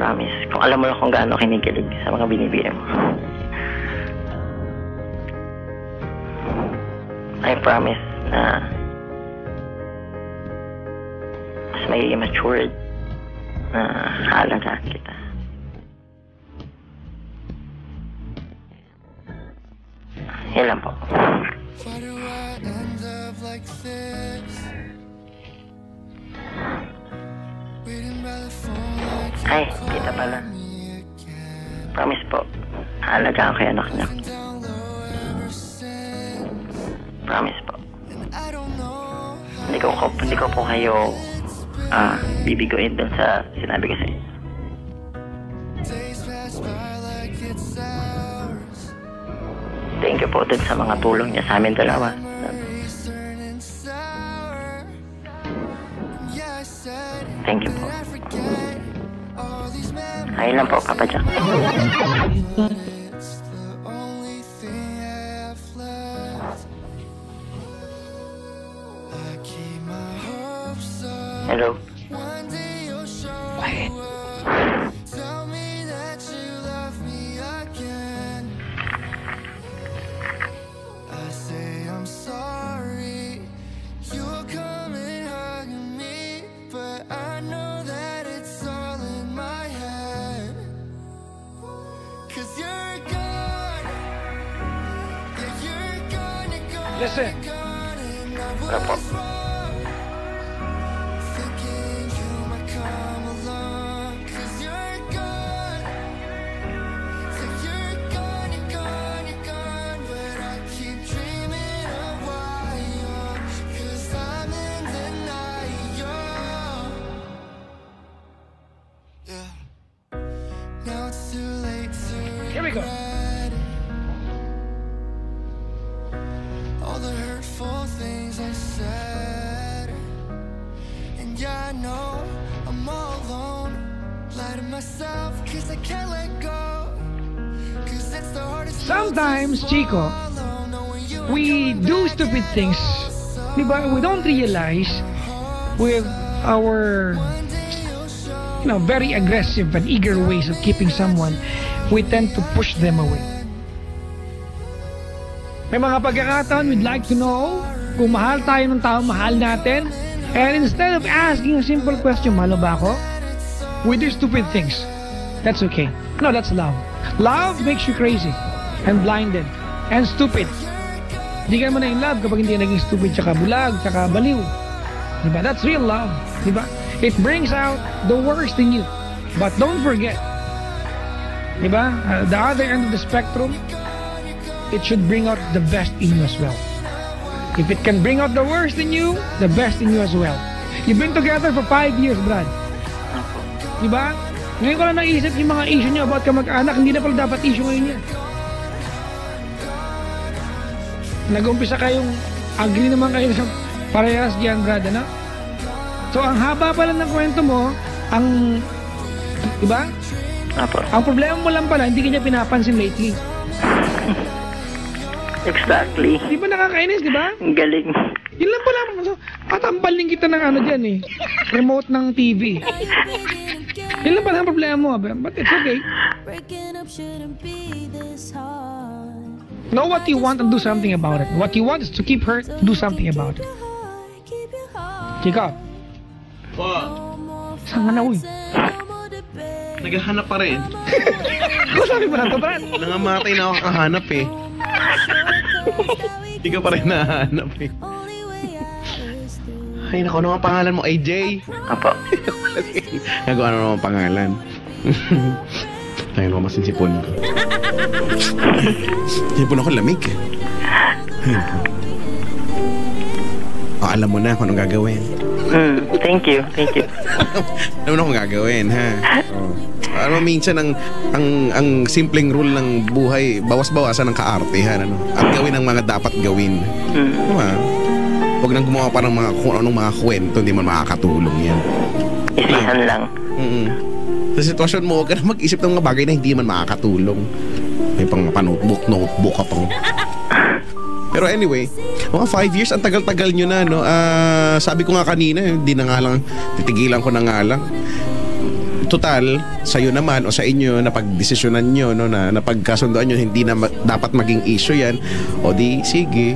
promise, kung alam mo lang kung gaano kinikilig sa mga binibigay mo. I promise na mas magiging matured na haalagaan kita. Yan lang po. Ay, kita pala. Promise po, haalagaan ko yung anak niya. promise po. Hindi ko po kayo bibiguin doon sa sinabi ko sa inyo. Thank you po dun sa mga tulong niya sa amin dalawa. Thank you po. Ayun lang po, Papa Jack. Hello? Quiet. Listen. Apo. Here we go. All the hurtful things I said, and yeah, I know I'm all alone. Lie to myself 'cause I can't let go. 'Cause it's the hardest. Sometimes, Chico, we do stupid things. Diba? We don't realize with our very aggressive and eager ways of keeping someone, we tend to push them away. May mga pagkakataon we'd like to know kung mahal tayo ng tao, mahal natin. And instead of asking a simple question, mahal ba ako? We do stupid things. That's okay. No, that's love. Love makes you crazy and blinded and stupid. Hindi ka naman na in love kapag hindi naging stupid, tsaka bulag, tsaka baliw. Diba? That's real love. Diba? It brings out the worst in you. But don't forget, diba? The other end of the spectrum, it should bring out the best in you as well. If it can bring out the worst in you, the best in you as well. You've been together for 5 years, Brad. Diba? Ngayon ko lang naisip yung mga issue niyo about kamag-anak, hindi na pala dapat issue ngayon yan. Nag-umpisa kayong agree naman kayo sa parehas diyan, Brad, ano? So, ang haba pala ng kwento mo, diba? Apo. Ang problema mo lang pala, hindi ka niya pinapansin lately. Exactly. Di ba nakakainis, di ba? Ang galing. Yun lang pala. Atampalin kita ng dyan eh. Remote ng TV. Yun lang pala ang problema mo, but it's okay. Know what you want and do something about it. What you want is to keep hurt, do something about it. Chico. Saan ka na, uy? Naghahanap pa rin. Ako sabi mo na to, Brad. Nangamatay na ako kahanap eh. Hindi ka pa rin nahanap eh. Ay, naku, ano ang pangalan mo? AJ? Apo. Nagawa na naman ang pangalan. Tayo naman masinsipon ko. Sipon ako lamig eh. Alam mo na kung anong gagawin. Thank you. Alam mo na kung gagawin, ha? Ano minsan ang simpleng rule ng buhay, bawas-bawasan ng kaartehan, ano? At gawin ang mga dapat gawin. Diba? Huwag nang gumawa pa ng kung anong mga kwento, hindi man makakatulong yan. Isihan lang. Sa sitwasyon mo, huwag ka na mag-isip ng mga bagay na hindi man makakatulong. May pang notebook ka pang. Pero anyway, mga 5 years, ang tagal-tagal nyo na, no? Sabi ko nga kanina, hindi na nga lang, titigilan ko na nga lang. Total, sa'yo naman o sa inyo, napag-desisyonan nyo, no, na napagkasundoan nyo, hindi na dapat maging issue yan. O di, sige.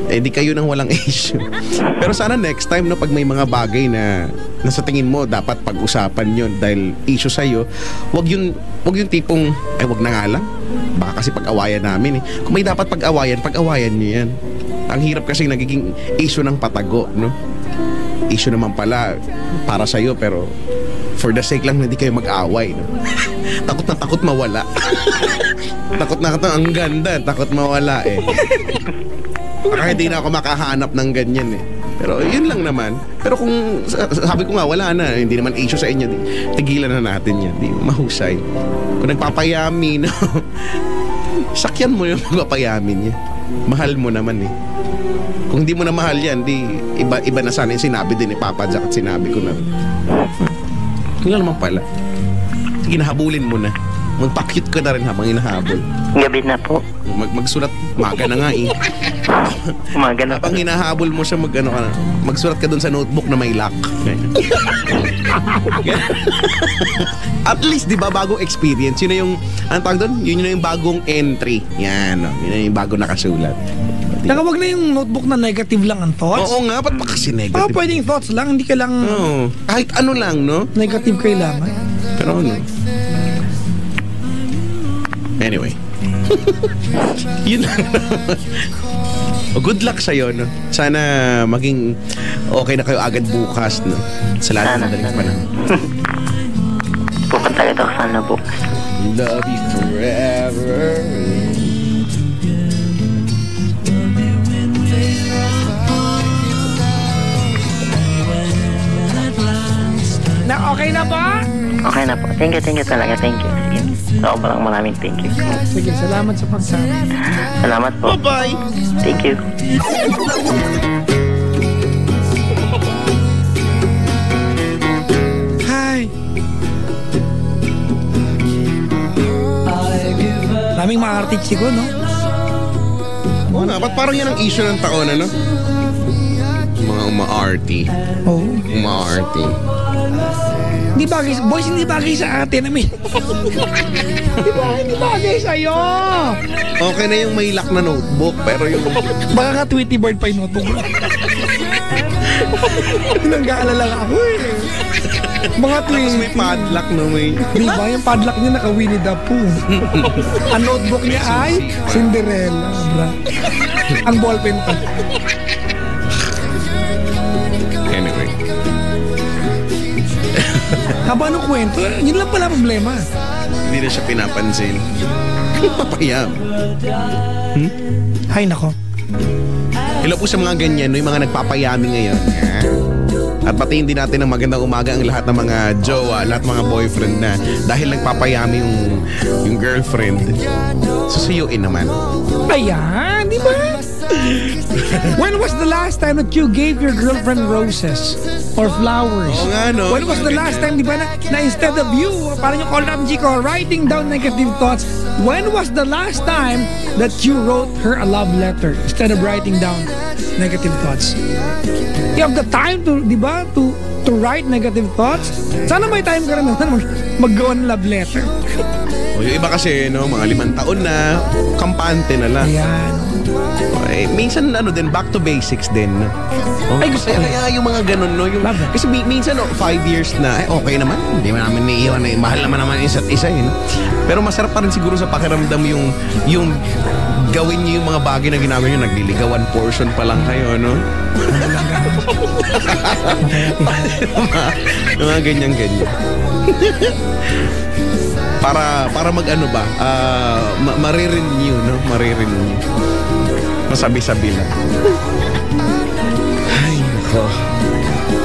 Di kayo nang walang issue. Pero sana next time, no, pag may mga bagay na sa tingin mo dapat pag-usapan yun dahil issue sa'yo, wag yung tipong, wag na nga lang. Baka kasi pag-awayan namin eh. Kung may dapat pag-awayan nyo yan. Ang hirap kasi nagiging issue ng patago, no? Issue naman pala para sa'yo, pero for the sake lang na hindi kayo mag-away, no? Takot mawala. Takot na ang ganda, takot mawala eh. Parang hindi na ako makahanap ng ganyan eh. Pero yun lang naman. Pero kung sabi ko nga wala na, hindi naman issue sa inyo, tigilan na natin yan. Di mahusay. Kung nagpapayami, no, sakyan mo yung magpapayamin niya. Mahal mo naman eh. Kung hindi mo na mahal yan, di iba na sana yung sinabi din ni Papa Jack at sinabi ko na. Yun lang naman pala. Sige, nahabulin mo na. Magpakit ka na rin habang hinahabol. Gabi na po. Magsulat, maga na nga eh. Umaga na po. Habang hinahabol mo siya, magsulat ka dun sa notebook na may lock. At least, di ba, bagong experience. Yun na yung, anong tawag dun? Yun na yung bagong entry. Yan, no? Yun na yung bagong nakasulat. Saka wag na yung notebook na negative lang ang thoughts. Oo nga, ba't pa kasi negative? Pwedeng thoughts lang, hindi ka lang kahit ano lang, no? negative kailangan. Pero ano? Anyway. Yun lang. Good luck sa'yo, no? Sana maging okay na kayo agad bukas, no? Sa lahat ng madaling panahon. Pupunta ka daw sana bukas. Love you forever. Na okay na ba? Okay na po. Thank you talaga. Thank you. Sige. Ako palang maraming thank you. Sige, salamat sa pagsama. Salamat po. Bye-bye. Thank you. Hi. Daming mga artistiko, no? Oo nga, ba't parang yan ang issue ng taon, ano? Mga uma-arty. Oo. Uma-arty. Hindi bagay, boys, hindi bagay sa atin. I mean, hindi bagay sa'yo. Okay na yung may lock na notebook, pero yung... Baka ka Tweety Bird pa yung notebook. Nang-gaalala ako eh. Mga Tapos may Tweety. padlock, no? May... Di ba yung padlock niya naka-Winnie the Pooh? Ang notebook niya ay Cinderella. Bra. Ang ballpen pa. Anyway. Haba ng kwento, yun lang pala problema. Hindi na siya pinapansin. Papayam. Hay nako. Hello po sa mga ganyan, no? Yung mga nagpapayami ngayon. At patiin din natin ng magandang umaga ang lahat ng mga jowa, lahat ng mga boyfriend na dahil nagpapayami yung girlfriend, susuyuin naman. Ayan, di ba? When was the last time that you gave your girlfriend roses or flowers? Oo nga, no? When was the last time, di ba, na instead of you, parang yung call natin, Chico, writing down negative thoughts, when was the last time that you wrote her a love letter instead of writing down negative thoughts? You have the time to, di ba, to write negative thoughts. Sana may time ka rin naman maggawa ng love letter. O, yung iba kasi, no, mga 5 taon na, kampante na lang. Ayan. Eh, minsan din, back to basics din. Oh, Ay, gusto ko. kaya yung mga ganun, no? Yung, kasi minsan, 5 years na, okay naman. Hindi man namin naiiwan. Mahal naman isa't isa, no? Pero masarap pa rin siguro sa pakiramdam yung gawin niyo yung mga bagay na ginagawa niyo. Nagliligawan portion pa lang kayo, no? mga ganyan-ganyan. para mag-ano ba, marirenew, no? Marirenew. Masabi-sabi lang. Ay, nako.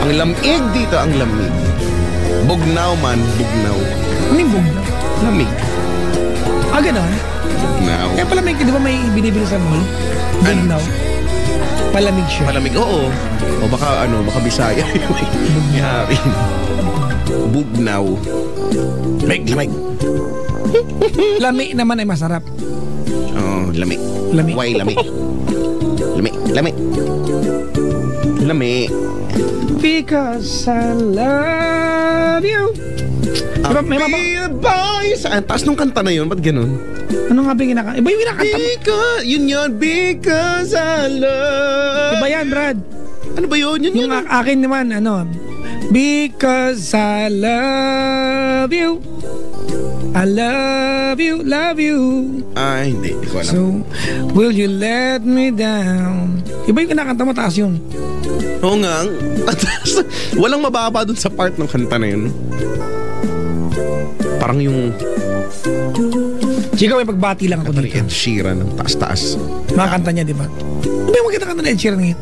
Ang lamig dito, ang lamig. Bugnaw man, bugnaw. Ano yung bugnaw? Lamig. Ah, gano'n? Bugnaw. Kaya pala may, di ba may binibili sa mall? Bugnaw. Palamig siya. Malamig, oo. O baka Bisaya. Yari. Bugnaw. Lamig. Lami naman ay masarap. Oo, lamig. Lamig. Why lamig? Lamig. Because I love you. Diba, may mama... Boys! Ang taas nung kanta na yun, ba't ganun? Ano nga ba yung kinakanta? Iba yung kinakanta mo? Because I love... Iba yan, Brad. Ano ba yun? Yun Yung akin naman, Because I love you. I love you. Ay, hindi ko alam. So, will you let me down? Iba yung kinakanta mo, taas yun. Oo nga. Walang mababa dun sa part ng kanta na yun. Parang yung... Chico, may pagbati lang ako Kanta ni dito. Ed Sheeran ng taas-taas. Mga kanta niya, di ba? Ano ba yung maganda ka na Ed Sheeran ngayon?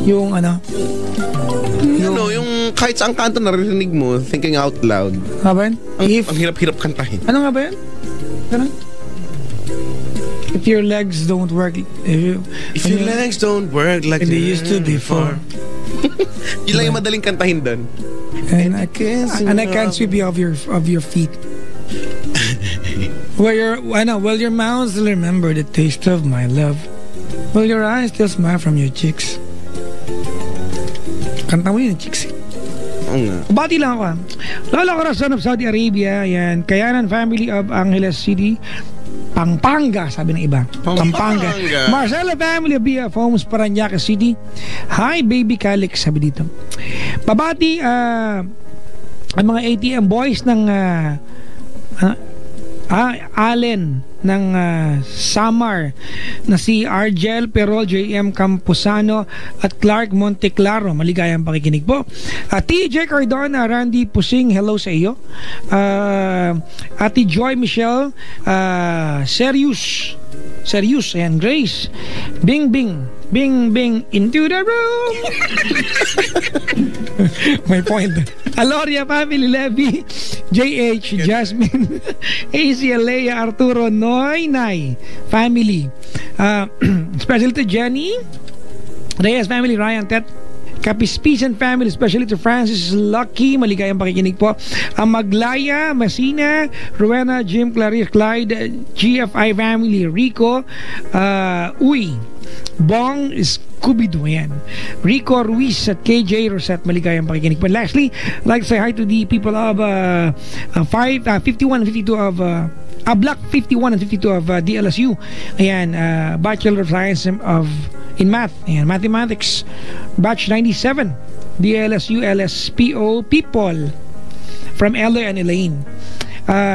Yung ano? Yung kahit saan kanto naririnig mo, thinking out loud. Nga ba yun? Ang hirap-hirap kantahin. Ano nga ba yun? Ganun? If your legs don't work, If your legs don't work like they used to before. Yun lang yung madaling kantahin doon. And I can't sweep you off your feet. Will your mouth still remember the taste of my love? Will your eyes still smile from your cheeks? Kanta mo yun, cheeks. Oo nga. Bati lang ako. Lola Corazon of Saudi Arabia, yan. Kayanan family of Angeles City. Pampanga, sabi ng iba. Pampanga. Marcelo family of BF Homes, Parañaque City. Hi, baby Calix, sabi dito. Pabati, ang mga ATM boys ng Allen ng Samar na si Argel Perol, JM Camposano at Clark Monteclaro. Maligayang pakikinig po. TJ Cardona, Randy Pusing, hello sa iyo. Ate Joy Michelle, Serious, ayan, Grace, Bing Bing into the room. May point. Aloria family, Levy, JH, Jasmine, AC, Alea, Arturo, Noy family, especially to Jenny Reyes family, Ryan, Tet, Capispisan family, especially to Francis Lucky, maligayang pakikinig po. Maglaya, Masina, Rowena, Jim, Clarice, Clyde, GFI family, Rico, Uy, Bong, Scooby-Doo, yan. Rico Ruiz at KJ Rosette, maligayang pakikinig po. Lastly, I'd like to say hi to the people of 51 and 52 of Block 51 and 52 of DLSU. Ayan, Bachelor of Science in Math, ayan, Mathematics, Batch 97, DLSU LSPO people from Ella and Elaine.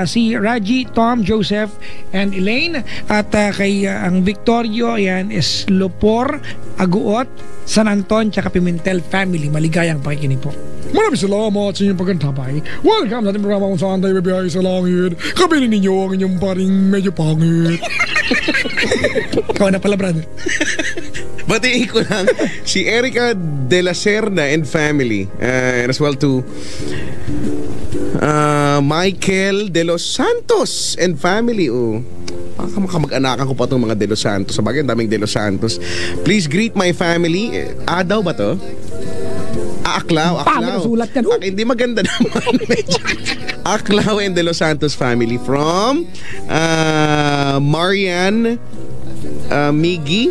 Si Raji, Tom, Joseph, and Elaine. At kay ang Victorio, ayan, is Lopor, Aguot, San Anton, tsaka Pimentel family. Maligayang pakikinig po. Maraming salamat sa inyong pagkantabay. Welcome sa ating programa kung saan tayo bibiyay sa langit. Kabilin ninyo ang inyong paring medyo pangit. Ikaw na pala, brother. Batiin ko lang si Erica de la Serna and family, and as well to Michael de los Santos and family. Makamag-anakan ko pa itong mga de los Santos. Sabagay, ang daming de los Santos. Please greet my family. Daw ba to? Aklaw. Sulat yan. Hindi maganda naman. Aklaw and de los Santos family from Marian, Miggy,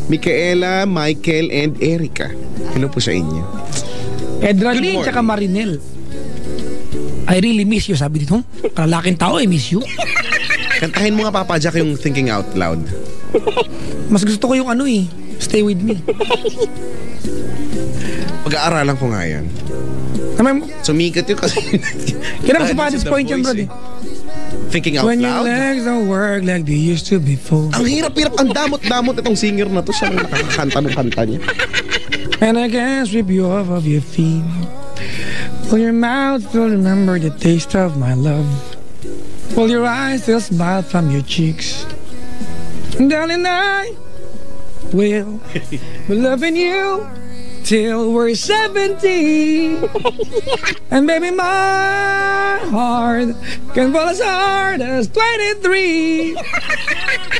Micaela, Michael, and Erica. Hello po sa inyo. Edralyn tsaka Marinel. I really miss you, sabi dito. Kalalaking tao, I miss you. Kantahin mo nga, Papa Jack, yung Thinking Out Loud. Mas gusto ko yung Stay With Me. Pag-aaralan ko nga yan. Sumikat yun kasi. Kaya naman sa Paddy's Point yan, bro. Thinking Out When Loud? your legs don't work like they used to before. Ang hirap-hirap, ang damot-damot itong singer na to. Siya nang nakakanta ng kanta niya. And I can't sweep you off of your feet. Will your mouth still remember the taste of my love? Will your eyes still smile from your cheeks? Darling, I will be loving you till we're 70. And baby, my heart can fall as hard as 23.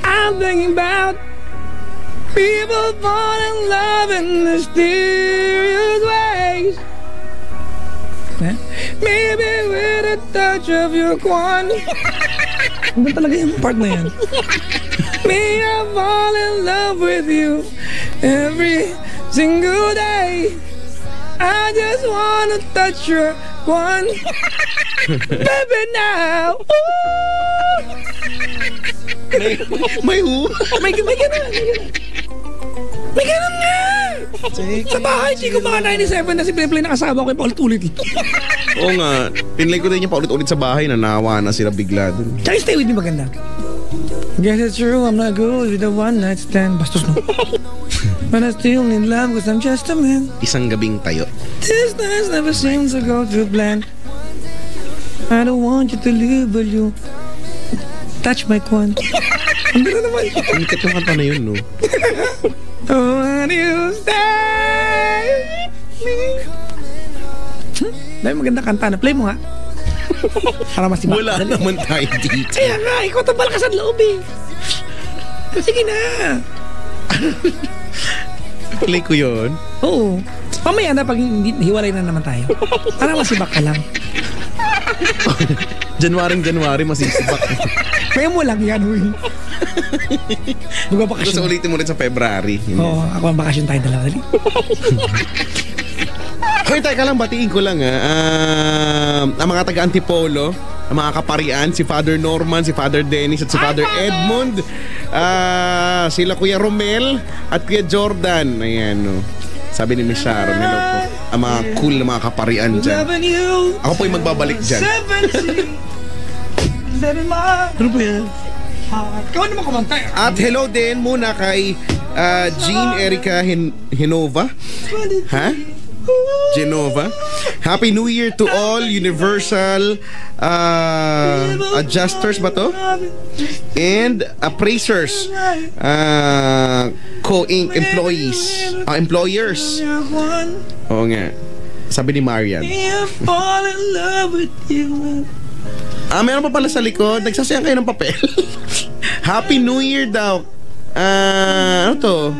I'm thinking about people fall in love in mysterious ways. Maybe with a touch of your quan. Ano talaga yung part na yan? Me, I fall in love with you every single day. I just wanna touch your quan. Baby, now. May who? May ganun. May ganun nga. Sa bahay, hindi ko mga 97 na si Pepe nakasawa ko yung paulit-ulit. Oo nga. Pinlay ko din niya paulit-ulit sa bahay. Nanawa na sila bigla dun. Tsaka Stay With Me maganda. Guess it's true, I'm not good with a one night stand. Bastos, no? But I still need love cause I'm just a man. Isang gabing tayo. This night never seems to go to plan. I don't want you to leave, will you touch my quan? Ang gano'n naman. Panikat yung kanta na yun, no? Oh, want you stay Dahil maganda kanta na. Play mo nga. Para masibak. Wala naman tayo dito. Kaya nga, ikaw itong balakas ang loob eh. Sige na. Play ko yun. Oo. Mamaya na pag hiwalay na naman tayo. Para masibak ka lang. January masisibak. Kaya mo lang yan, huy. Tapos ulitin mo rin sa February. Oo, ako ang bakasyon tayo dalawa. Hoy, teka lang, batiin ko lang ang mga taga-Antipolo, ang mga kaparian, si Father Norman, si Father Dennis at si Father Edmund, sila Kuya Romel at Kuya Jordan. Ayan, no. Sabi ni Miss Sharon, hello po. Ang mga cool na mga kaparian dyan. Ako po yung magbabalik dyan. Ano ba yan? Ikaw naman kumanta. At hello din muna kay Jean Erica Genova. Ha? Genova. Happy New Year to all Universal adjusters ba to? And appraisers. Co-inc employees. Employers. Oo nga. Sabi ni Marian. Meron pa pala sa likod. Nagsasayang kayo ng papel. Happy New Year daw. Ano to?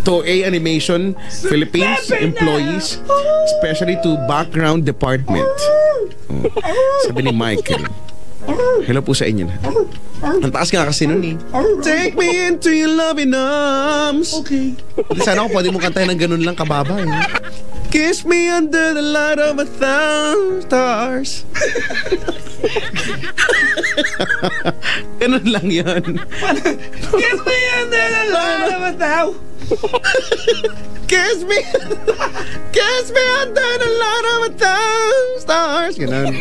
Toei Animation Philippines employees, especially to background department. Sabi ni Michael. Hello po sa inyo. Ang taas nga kasi nun eh. Take me into your loving arms. Okay. Sana ako pwede mo kantahin ng ganun lang kababa eh. Kiss me under the light of 1,000 stars. Ganun lang yan. Kiss me under the light of 1,000. Kiss me under the light of 1,000 stars. Ganun.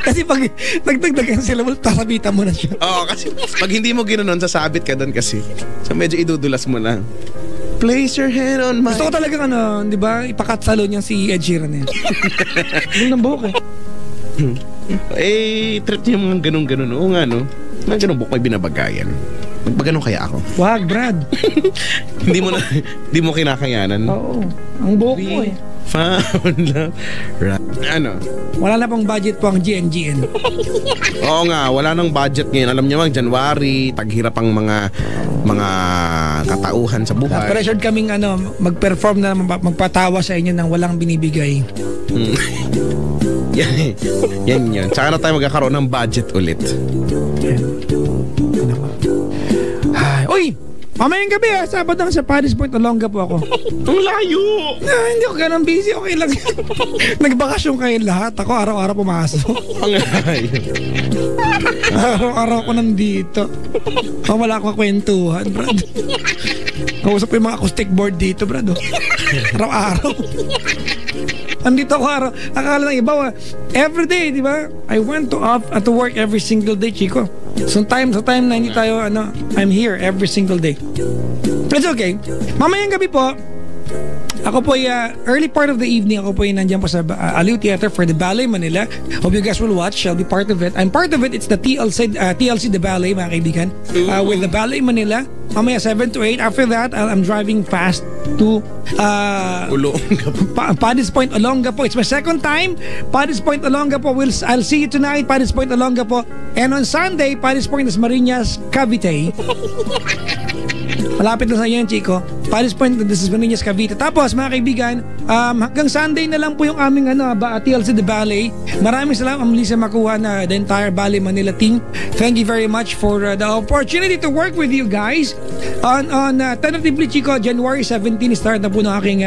Kasi pag nagdagdagan sila, sasabitan mo na siya. Oo, kasi pag hindi mo ginanon, sasabit ka doon kasi. So medyo idudulas mo lang. Place your hand on my... Gusto ko talagang di ba, ipakatsalo niya si Ed Sheeran eh. Yung ng buhok trip niya yung mga ganun-ganun. Oo nga, no? Mga ganun buhok may binabagayan. Magpaganon kaya ako? Wag, Brad. Hindi mo kinakayanan. Oo. Ang buhok mo eh. Found love. Ano? Wala na pang budget po ang GNGN. Oo nga, wala nang budget ngayon. Alam niyo mang January, taghirap ang mga katauhan sa buhay. Pressured kaming mag-perform na magpatawa sa inyo nang walang binibigay. Yan yun. Tsaka na tayo magkakaroon ng budget ulit. Uy! Mamayang gabi Sabado sa Paris Point, Olonga po ako. Ang layo! Hindi ako ganun busy, okay lang. Nagbakasyon kayo lahat. Ako araw-araw pumasok. Ang layo. Araw-araw ako nandito. Wala akong kwentuhan, Brad. Kausap ko yung mga acoustic board dito, Brad. Araw-araw. Andito ako araw. Akala ng iba, every day, di ba? I went to work every single day, Chico. So time na hindi tayo, I'm here every single day. It's okay. Mamayang gabi po, ako po early part of the evening, ako po nandiyan po sa Aliw Theater for the Ballet Manila. Hope you guys will watch. I'll be part of it. I'm part of it. It's the TLC the Ballet, mga kaibigan. With the Ballet Manila. Mamaya 7 to 8. After that, I'm driving fast to Paddy's Point, Olonga po. It's my second time. Paddy's Point, Olonga po. I'll see you tonight. Paddy's Point, Olonga po. And on Sunday, Paddy's Point, Dasmariñas, Cavite. Malapit lang sa inyo, Chico. Paddy's Point, Dasmariñas, Cavite. Tapos, mga kaibigan, hanggang Sunday na lang po yung aming TLC The Ballet. Maraming salamat, Lisa Makuha, na the entire Ballet Manila team. Thank you very much for the opportunity to work with you guys. On tentatively, Chico, January 17, start na po ng aking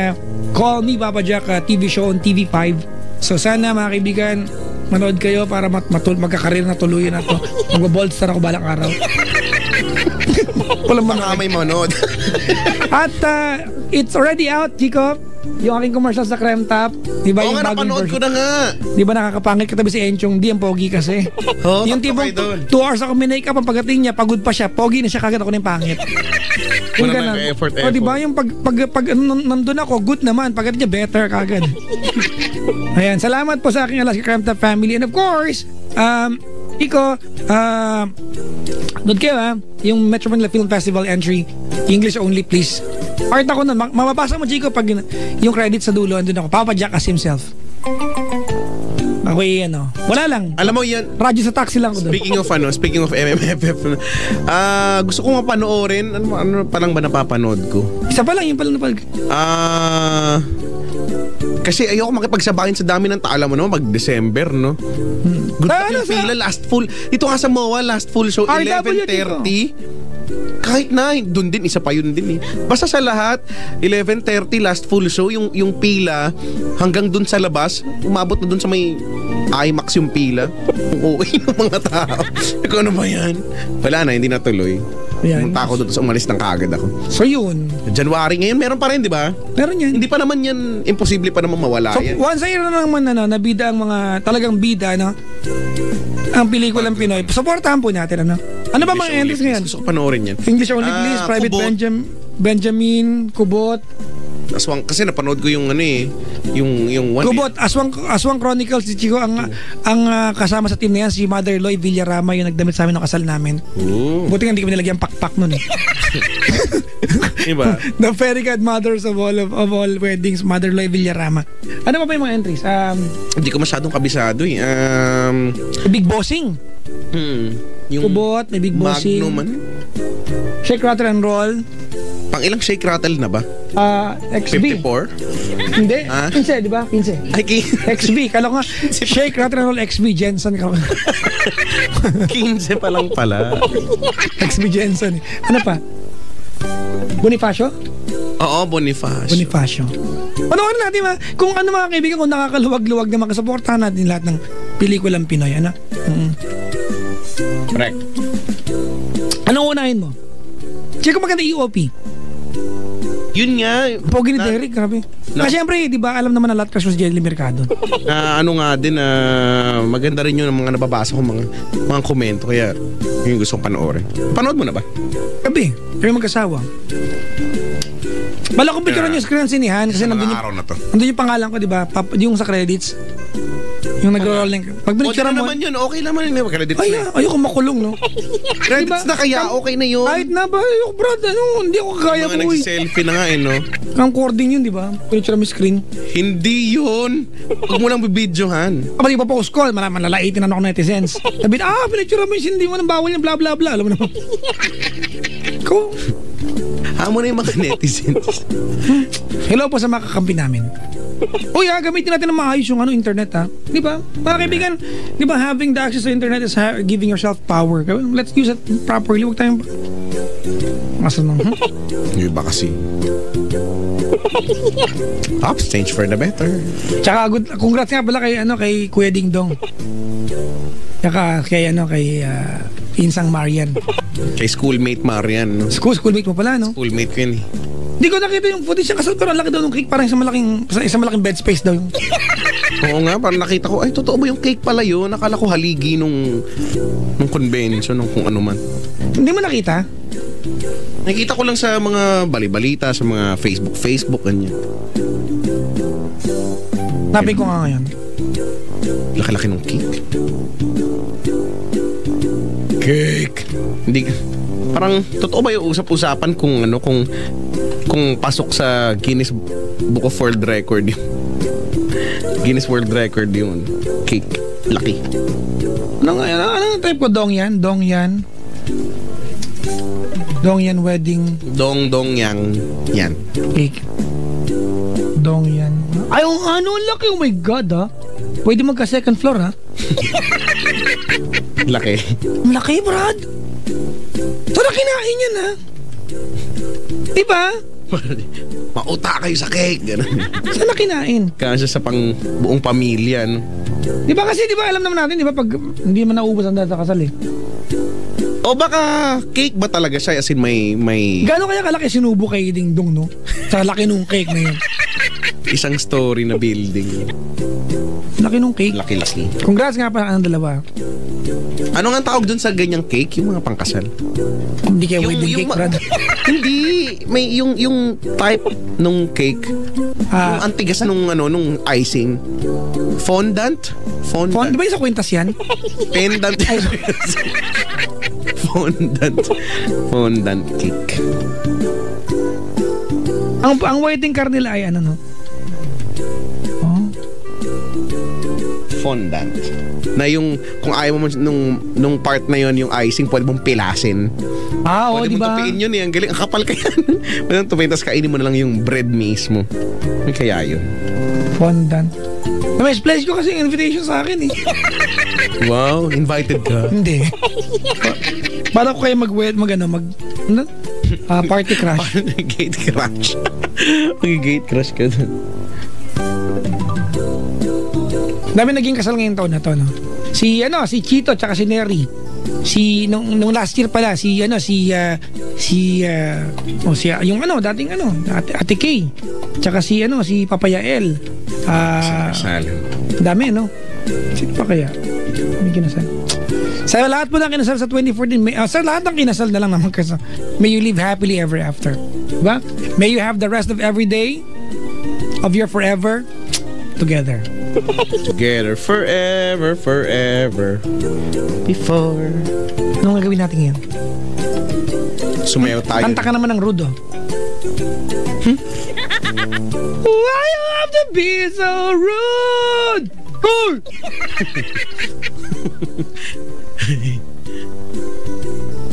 Call Me Papa Jack TV show on TV5. So sana, mga kaibigan, manood kayo para magkakareer na tuluyan na to. Mag-bolster ako balang araw. Walang mga may manood. At it's already out, Chico. Yung aking commercial sa Creme Top. Diba yung nga, napanood ko na nga. Diba nakakapangit katabi si Enchong? Di, ang pogi kasi. Yung tipong 2 hours ako minake up, ang pagdating niya, pagod pa siya. Pogi na siya, kagad ako na yung pangit. Yung ganun. Effort. O diba yung pag nandun ako, good naman. Pagdating niya, better kagad. Ayan, salamat po sa aking Alaska Creme Top family. And of course, Iko, doon kayo yung Metro Manila Film Festival entry, English only please. Part ako nun, mababasa mo Chico pag yung credit sa dulo, andun ako, Papa Jack as himself. Ako wala lang. Alam mo yan, radyo sa taxi lang ko doon. Speaking of MMFF, gusto ko mapanoorin, ano pa lang ba napapanood ko? Isa pa lang, yung pala napag... Kasi ayoko makipagsabayin sa dami ng alam mo mag-December, no? Good luck yung pila, last full. Ito nga sa MOA, last full show, 11:30. Kahit na, doon din, isa pa yun din eh. Basta sa lahat, 11:30 last full show, yung pila, hanggang doon sa labas, umabot na doon sa may IMAX yung pila. Okay ng mga tao. Ikaw ano ba yan? Wala na, hindi natuloy. Pumunta ako doon, umalis ng kaagad ako. So yun. January ngayon, meron pa rin, di ba? Meron yan. Hindi pa naman yan, imposible pa naman mawala so, yan. Once a year na naman nabida ang mga, talagang bida, ang pelikulang Pinoy. Supportahan po natin, Ano ba mga entries ngayon? Gusto ko panoorin yan. English only please, Private Benjamin, Kubot. Aswang, kasi napanood ko yung yung one. Kubot, Aswang Chronicles, si Chico ang kasama sa team na yan, si Mother Loy Villarama, yung nagdamit sa amin ng kasal namin. Buti nga hindi kami nilagyan pakpak nun eh. Diba? The fairy godmothers of all weddings, Mother Loy Villarama. Ano pa yung mga entries? Hindi ko masyadong kabisado eh. Big Bossing. Yung Kubot, may Big Bossing. Magnum, Shake, Rattle and Roll. Pang ilang shake rattle na ba? XB. 54? Hindi. 15, di ba? 15. Ay, XB. Kala ko nga, Shake, Rattle and Roll, XB, Jensen. 15 pa lang pala. XB Jensen. Ano pa? Bonifacio? Oo, Bonifacio. Panoorin natin kung ano mga kaibigan, kung nakakaluwag-luwag na makasuportahan natin lahat ng pelikulang Pinoy. Correct. Anong unahin mo? Chico, maganda EOP. Yun nga. Pogi ni Derek, grabe. Kasi syempre, di ba, alam naman na lahat kasi si Jelly Mercado. Ano nga din, maganda rin yun ang mga nababasa ko, mga komento. Kaya, yun yung gusto kong panoorin. Panood mo na ba? Gabi. Kami mag-asawa. Bala kong picture yung screen sinihan kasi nandun yung pangalan ko, di ba? Yung sa credits. Yung nag-rolling. Pag binitsura mo naman yun, okay naman yun. Credits na. Ayoko makulong, no? Credits diba? Na kaya okay na yun. Kahit na ba, ayoko brad, hindi ako kaya ko. Mga nagsiselfie na nga no? Camcording yun, di ba? Binitsura mo screen. Hindi yun. Huwag mo lang bibidyohan. Kapag ipapost ko, malalaitin na ako netizens. Sabi, binitsura mo yung hindi mo nang bawal yung bla bla bla. Alam mo naman. Ko. Hamo na yung mga netizens. Hello po sa mga kakampi namin. Uy, gamitin natin ng maayos yung internet, Di ba? Mga kaibigan, di ba, having the access to internet is giving yourself power. Let's use it properly. Huwag tayong masanong. Yung iba kasi. Ops, change for the better. Tsaka, congrats nga pala kay Kuya Ding Dong. Tsaka kay Insang Marian. Kay schoolmate Marian. No? Schoolmate mo pala, no? Schoolmate ko yun eh. Hindi ko nakita yung footage niya kasal pero ang laki daw ng cake, parang isang malaking bed space daw yung. Oo nga, parang nakita ko, ay totoo ba yung cake pala yun? Nakala ko haligi nung convention, nung kung ano man. Hindi mo nakita? Nakita ko lang sa mga balibalita, sa mga Facebook, ganyan. Napin ko nga ngayon. Laki-laki ng cake. Cake. Hindi, parang totoo ba yung usap-usapan kung pasok sa Guinness Book of World Record yun. Guinness World Record yun. Cake. Laki. Anong type ko? Dong yan wedding. Dong yang. Yan. Cake. Dong yan. Ay, laki. Oh my God, Pwede magka second floor, Laki. Laki, Brad. Tara, kinain yan, Diba? Mauta kayo sa cake. Saan na kinain? Kasi sa pang buong pamilya, no? Diba kasi, alam naman natin, pag hindi man naubos ang data kasal, O baka cake ba talaga siya? As in may... Gano'n kaya kalaki sinubo kay Ding Dong, no? Sa laki nung cake na yun. Isang story na building. Laki nung cake. Laki-laki. Congrats nga pa ang dalawa. Ano nga tawag dun sa ganyang cake? Yung mga pangkasal? Hindi kayo wedding cake, Brad. Hindi. May yung type nung cake. Yung antigas nung icing. Fondant? Fondant. Di ba yung sa kwintas yan? Pendant. Fondant. Fondant cake. Ang wedding car nila ay ano, no? Oh. Fondant. Na yung, kung ayaw mo nung part na yon yung icing, pwede mong pilasin. Oo, Pwede di mong ba? tupiin yun eh. Ang galing. Ang kapal kaya. Pwede mong tupiin, tapos kainin mo na lang yung bread mismo. May kaya yun. Fondant. May place ko kasi invitation sa akin eh. Wow, invited ka. Hindi. Para ko kayo party crush. Gate crush. Mag-gate crush ka dun. Dami naging kasal ngayong taon na to, no? Si Chito tsaka si Neri. Nung last year pala yung dating Ate Kay. Tsaka si Papayael. Dami, no? Sino pa kaya? May kinasal. Sa lahat po ng kinasal sa 2014, sa lahat ng kinasal na lang naman kasal. May you live happily ever after. Diba? May you have the rest of every day of your forever together. Together forever, forever. Before. Anong gagawin natin ngayon? Sumayaw tayo. Kanta ka naman ng Rudo. Why you have to be so rude?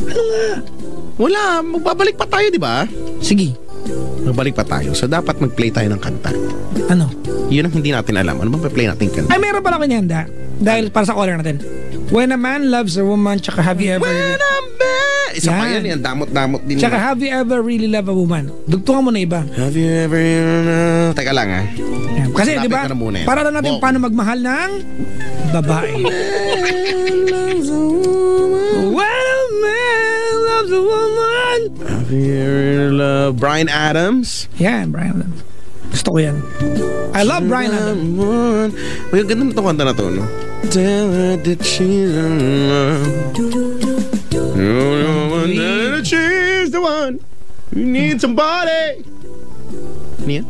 Ano nga? Wala, magbabalik pa tayo, di ba? Sige. Magbalik pa tayo. So dapat mag-play tayo ng kanta. Ano? Yun ang hindi natin alam. Ano bang play natin kanta? Ay, meron pala ko niyan, dahil para sa caller natin. When a man loves a woman, tsaka have you ever... When a man... Isa pa yan. Damot-damot din. Tsaka have you ever really loved a woman? Dugtungan mo na iba. Have you ever... Teka lang ha. Yan. Kasi di ba, para lang natin paano magmahal ng babae. When a man loves a woman. Have you ever loved Bryan Adams? Yan, Bryan Adams. Gusto ko yan. I love Bryan Adams. Uy, ang ganda na itong kanta na to, no? Tell her that she's the one. That she's the one. You need somebody. Ano yan?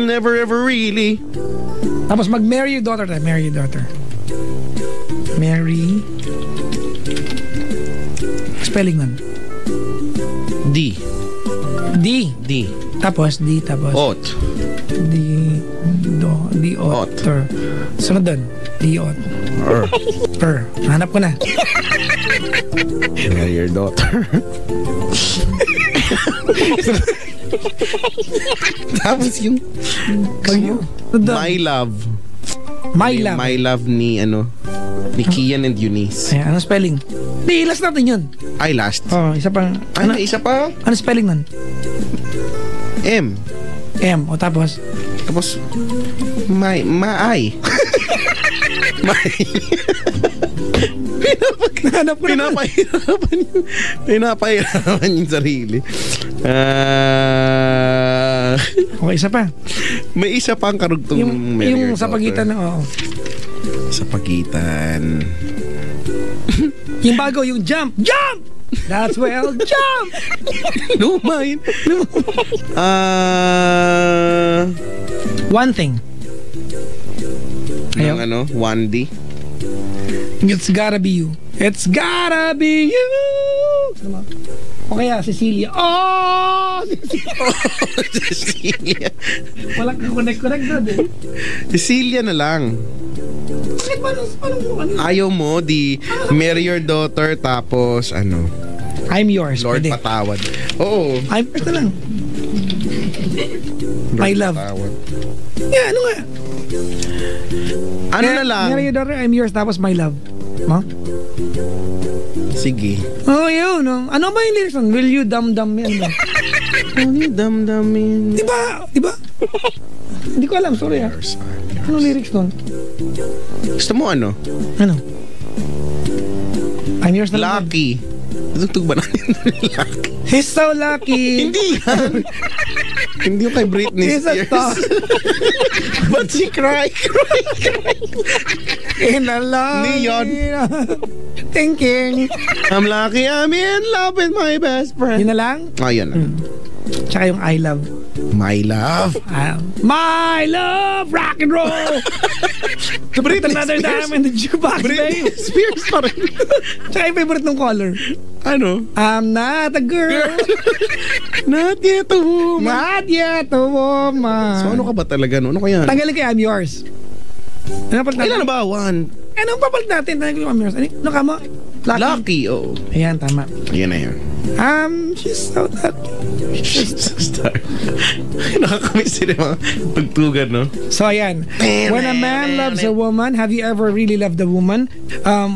Never ever really. Tapos mag-marry your daughter tayo. Marry your daughter. Marry. Spelling nun. D. Tapos D. Tapos Ot. D. Ot. Sunod dun. D. Ot. Hanap ko na. Marry your daughter. Tapos yung My Love. My Love. My Love ni Kian and Eunice. Ayan, anong spelling? Di, last natin yun. Ay, last. Oh, isa pang... Isa pa? Ano spelling nun? M. O tapos? Tapos, May. Pinapahirapan yung sarili. Okay, isa pa. May isa pang karugtong yung sa pagitan ng... Sa pagitan. Yung bago, yung jump! That's well, jump! Lumayin. One thing. Ayaw. 1D. It's gotta be you. It's gotta be you. O kaya, Cecilia. Cecilia. Walang connect doon eh. Cecilia na lang. Bakit paano ayaw mo, marry your daughter, tapos I'm yours. Lord pwede. Patawad. Oo. I'm yours na lang. My love. Patawad. Yeah, ano nga? Na lang? Marry your daughter, I'm yours, tapos my love. Sige. Oh, yun. Ano ba yung lyrics nun? Will you dum-dum yan ba? Will you dum-dumin? Di ba? Hindi ko alam, sorry Ano lyrics nun? Gusto mo ano? I'm yours na lang. Lucky. Tutugtog ba natin? Lucky. He's so lucky. Hindi yan. Hindi yung kay Britney Spears. But she cry. In a love. Neon. Thinking. I'm lucky I'm in love with my best friend. Yun na lang? Yun na. Tsaka yung I love. My love. My love, rock and roll. To put another time in the jukebox, babe. Spears pa rin. Tsaka yung favorite ng color. Ano? I'm not a girl. Not yet a woman. Not yet a woman. So ano ka ba talaga? No? Ano kaya? Tanggalin kay I'm yours. Ano papalit Ilan natin? na ba? One. Anong papalit natin? Tanggalin yung I'm yours. Ano ka mo? Lucky, oh. Ayan, tama. Yan na yan. She's so lucky. Star. Nakakamiss din yung mga pagtugan, no? So, ayan. When a man loves a woman, have you ever really loved a woman?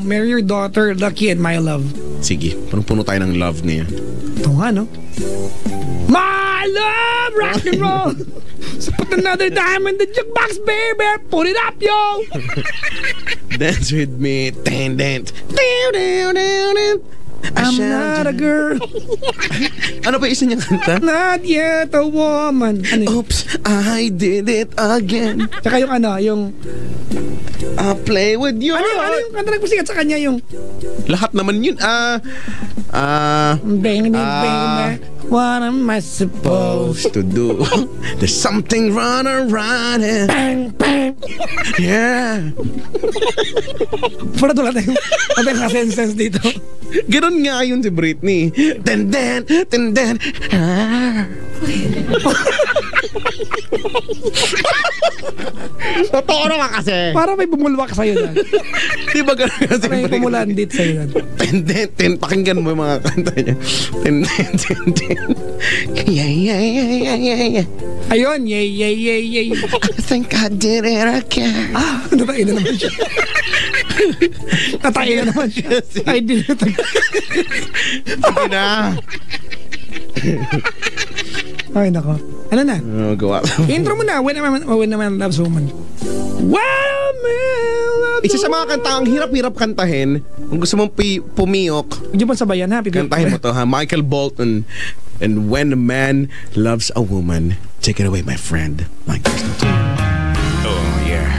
Marry your daughter, Lucky and my love. Sige, punong-puno tayo ng love niya. Ito nga, no? My love, rock and roll. So put another dime in the jukebox, baby. Put it up, yo. Dance with me. Dance. I'm not a girl. Ano pa isa niyang kanta? Not yet a woman. Ano yun? Oops, I did it again. Tsaka yung ano, yung... I play with your Ano yung kanta nagpusikat sa kanya yung... Lahat naman yun. Bang, bang, what am I supposed To do. There's something run around and bang, bang. yeah. Para tulad tayong sense dito. Ganon nga yun si Britney. Ten. Totoo naman kasi. Para may bumulwak sa'yo na. Di ba ganon nga si May Britney? pumulandit sa'yo na. Ten. Pakinggan mo yung mga kanta niya. Ten. Yeah. Ayun, yay. I think I did it again. Natayin na naman siya. Natayin na naman siya. I did it. Sige na. Ay, nako. Ano na? Gawa. Intro mo na. When a man loves woman. When a man loves Isa sa mga kanta ang hirap-hirap kantahin. Kung gusto mong pumiyok, Hindi mo sabayan, ha? kantahin mo to, ha? Michael Bolton. And when a man loves a woman, take it away, my friend. Like this. Oh, yeah.